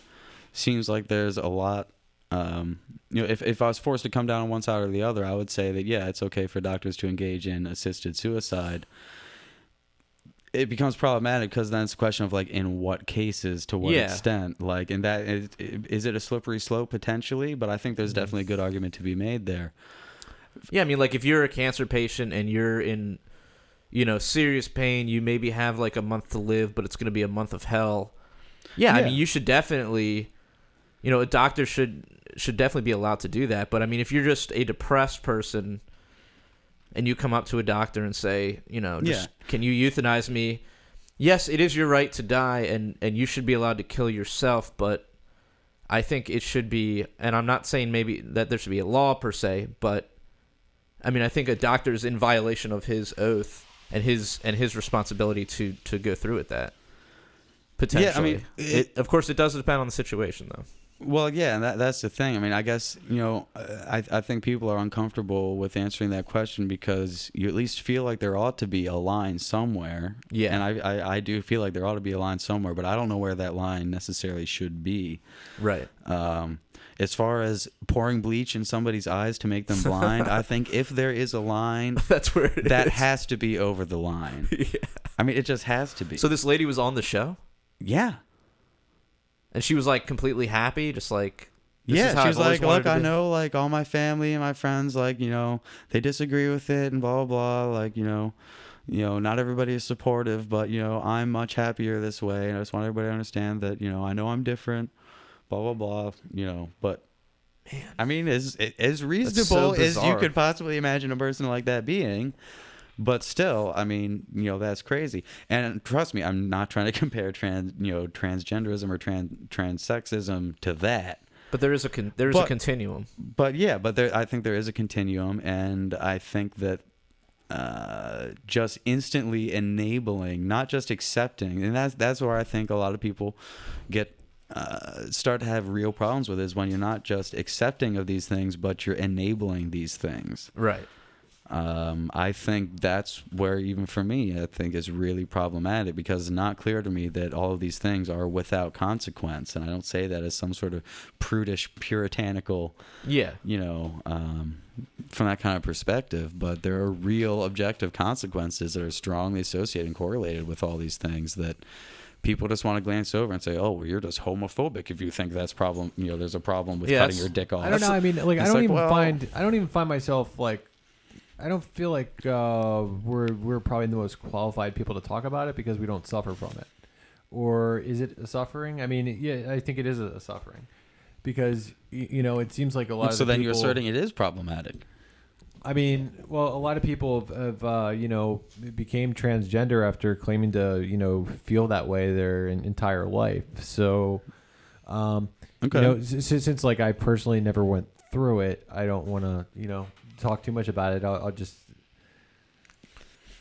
seems like there's a lot. If I was forced to come down on one side or the other, I would say that, yeah, it's okay for doctors to engage in assisted suicide. it becomes problematic because then it's a question of like in what cases, to what extent, like, and that is it a slippery slope potentially? But I think there's definitely a good argument to be made there. Yeah, I mean, like if you're a cancer patient and you're in, serious pain, you maybe have like a month to live, but it's going to be a month of hell. Yeah, I mean, you should definitely, a doctor should definitely be allowed to do that. But I mean, if you're just a depressed person and you come up to a doctor and say, can you euthanize me? Yes, it is your right to die, and you should be allowed to kill yourself, but I think it should be, and I'm not saying maybe that there should be a law per se, but I mean, I think a doctor is in violation of his oath and his responsibility to go through with that. Potentially. Yeah, I mean, of course, it does depend on the situation, though. Well, yeah, and that's the thing. I mean, I guess, I think people are uncomfortable with answering that question because you at least feel like there ought to be a line somewhere. Yeah. And I do feel like there ought to be a line somewhere, but I don't know where that line necessarily should be. Right. As far as pouring bleach in somebody's eyes to make them blind, I think if there is a line, that's where that has to be over the line. Yeah. I mean, it just has to be. So this lady was on the show? Yeah. And she was like completely happy, just like, yeah, she was like, look, I know like all my family and my friends, like, they disagree with it and blah, blah, blah. Like, not everybody is supportive, but, I'm much happier this way. And I just want everybody to understand that, I know I'm different, blah, blah, blah, but man, I mean, as reasonable as you could possibly imagine a person like that being. But still, I mean, that's crazy. And trust me, I'm not trying to compare transgenderism or transsexism to that. But there is a continuum. But yeah, I think there is a continuum, and I think that just instantly enabling, not just accepting, and that's where I think a lot of people start to have real problems with, is when you're not just accepting of these things, but you're enabling these things. Right. I think that's where, even for me, I think is really problematic, because it's not clear to me that all of these things are without consequence. And I don't say that as some sort of prudish, puritanical, from that kind of perspective, but there are real objective consequences that are strongly associated and correlated with all these things that people just want to glance over and say, "Oh, well, you're just homophobic if you think that's problem. There's a problem with cutting your dick off." I don't know. I mean, like, I don't even find myself like. I don't feel like we're probably the most qualified people to talk about it because we don't suffer from it. Or is it a suffering? I mean, yeah, I think it is a suffering, because it seems like a lot of so the then people, you're asserting it is problematic. I mean, well, a lot of people have became transgender after claiming to feel that way their entire life. So, okay. Since like I personally never went through it, I don't want to talk too much about it. I'll just.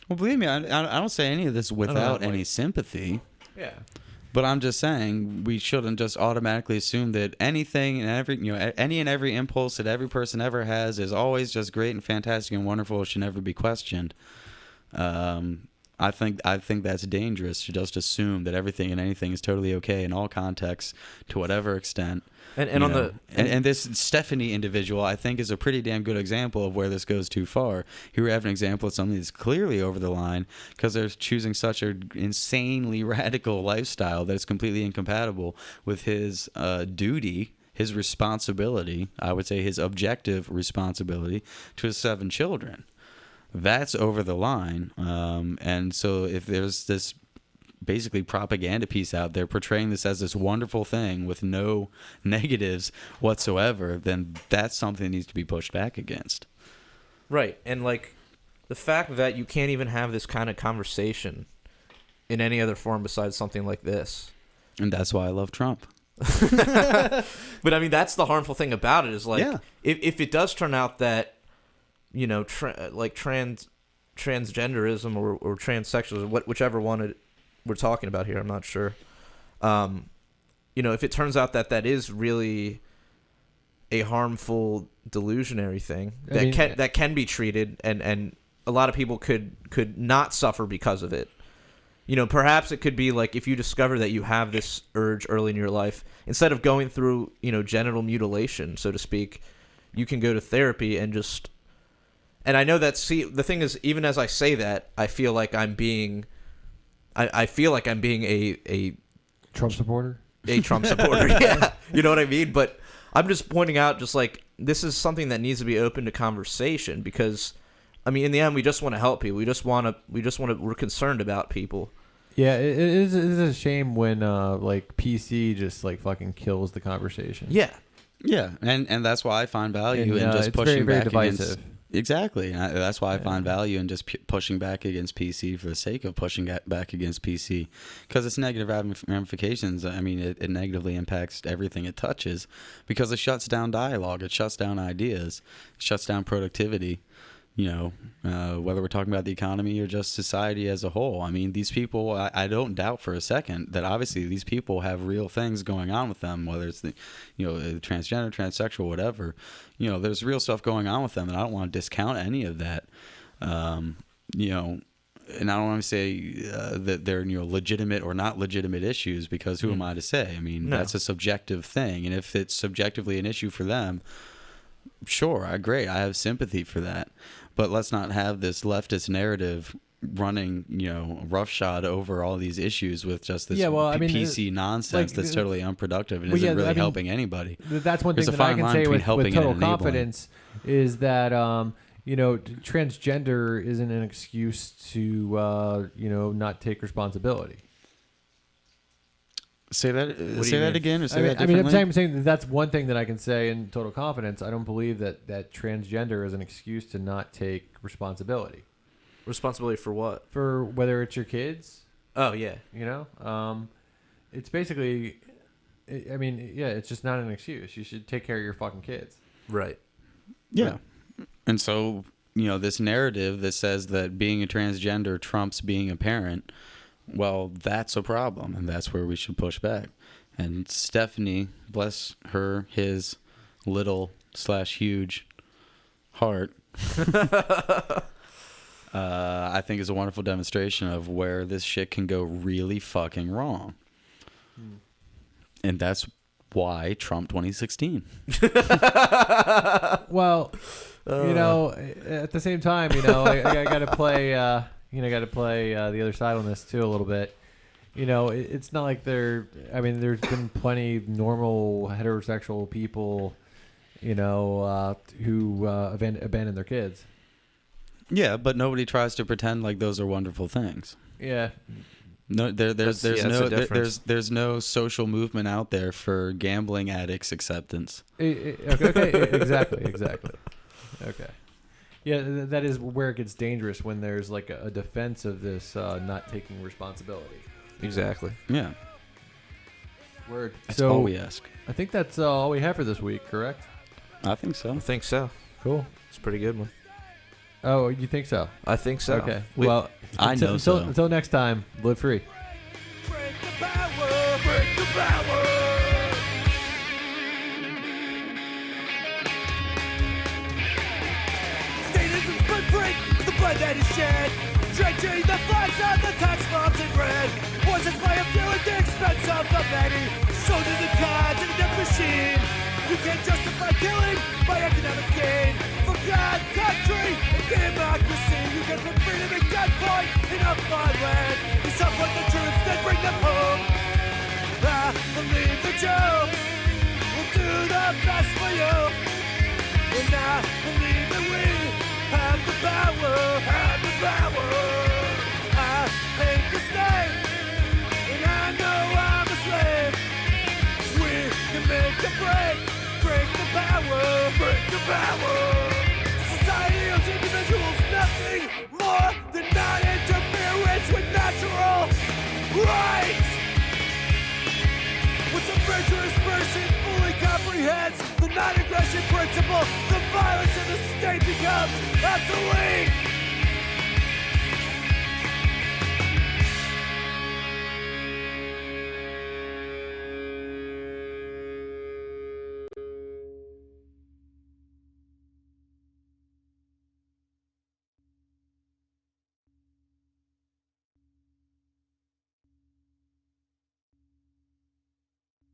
Well, believe me, I don't say any of this without any sympathy. Yeah. But I'm just saying we shouldn't just automatically assume that anything and every impulse that every person ever has is always just great and fantastic and wonderful. It should never be questioned. I think that's dangerous to just assume that everything and anything is totally okay in all contexts to whatever extent. And this Stephanie individual, I think, is a pretty damn good example of where this goes too far. Here we have an example of something that's clearly over the line because they're choosing such an insanely radical lifestyle that is completely incompatible with his duty, his responsibility, I would say his objective responsibility to his 7 children. That's over the line. And so if there's this basically propaganda piece out there portraying this as this wonderful thing with no negatives whatsoever, then that's something that needs to be pushed back against. Right. And like the fact that you can't even have this kind of conversation in any other form besides something like this. And that's why I love Trump. But I mean, that's the harmful thing about it, is like, if it does turn out that, transgenderism or transsexualism, whichever one we're talking about here, I'm not sure. If it turns out that is really a harmful delusionary thing that can be treated, and a lot of people could not suffer because of it. Perhaps it could be like, if you discover that you have this urge early in your life, instead of going through, genital mutilation, so to speak, you can go to therapy and just. And I know that. See, the thing is, even as I say that, I feel like I'm being I feel like I'm being a Trump supporter. Trump supporter. Yeah, you know what I mean. But I'm just pointing out, just like this is something that needs to be open to conversation because, I mean, in the end, we just want to help people. We're concerned about people. Yeah, it is a shame when like PC just like fucking kills the conversation. Yeah. Yeah, and that's why I find value in just it's pushing very, very back divisive. against. Exactly, and that's why I find value in just pushing back against PC for the sake of pushing back against PC, because it's negative ramifications. I mean, it negatively impacts everything it touches, because it shuts down dialogue, it shuts down ideas, it shuts down productivity. You know, whether we're talking about the economy or just society as a whole. I mean, these people, I don't doubt for a second that obviously these people have real things going on with them, whether it's transgender, transsexual, whatever. You know, there's real stuff going on with them, and I don't want to discount any of that. You know, and I don't want to say that they're legitimate or not legitimate issues, because who am I to say? I mean, that's a subjective thing, and if it's subjectively an issue for them, sure, great, I have sympathy for that. But let's not have this leftist narrative running, roughshod over all these issues with just this PC nonsense that's totally unproductive and isn't really helping anybody. That's one thing that I can say with total confidence is that, transgender isn't an excuse to, not take responsibility. Say that again, or say that I'm differently? saying that's one thing that I can say in total confidence. I don't believe that transgender is an excuse to not take responsibility. Responsibility for what? For whether it's your kids. Oh, yeah. It's basically, it's just not an excuse. You should take care of your fucking kids. Right. Yeah. And so, this narrative that says that being a transgender trumps being a parent, well, that's a problem, and that's where we should push back. And Stephanie, bless his little/huge heart, I think is a wonderful demonstration of where this shit can go really fucking wrong. And that's why Trump 2016. Well, at the same time, I got to play... got to play the other side on this too a little bit. It's not like there's been plenty normal heterosexual people, who abandon their kids. Yeah, but nobody tries to pretend like those are wonderful things. Yeah. No, there's no social movement out there for gambling addicts acceptance. Okay, exactly. Okay. Yeah, that is where it gets dangerous, when there's like a defense of this not taking responsibility. Exactly. Yeah. Word. That's all we ask. I think that's all we have for this week, correct? I think so. Cool. It's a pretty good one. Oh, you think so? I think so. Okay. Well, I know so. Until next time, live free. Break the power, break the power. Statism but break the blood that is shed. Drenching the flags on the tax bombs in red. Poisons by a few at the expense of the many. So do the cards in the death machine. You can't justify killing by economic gain. For God, country, and democracy. You can put freedom in gunpoint in a foreign land. We support the troops, then bring them home. I believe that you will do the best for you. And I believe that we have the power, have the power. I hate the state, and I know I'm a slave. We can make a break the power, break the power. Society owes individuals nothing more than non-interference with natural rights. Once a virtuous person fully comprehends the non-aggression principle, the violence of the state becomes obsolete.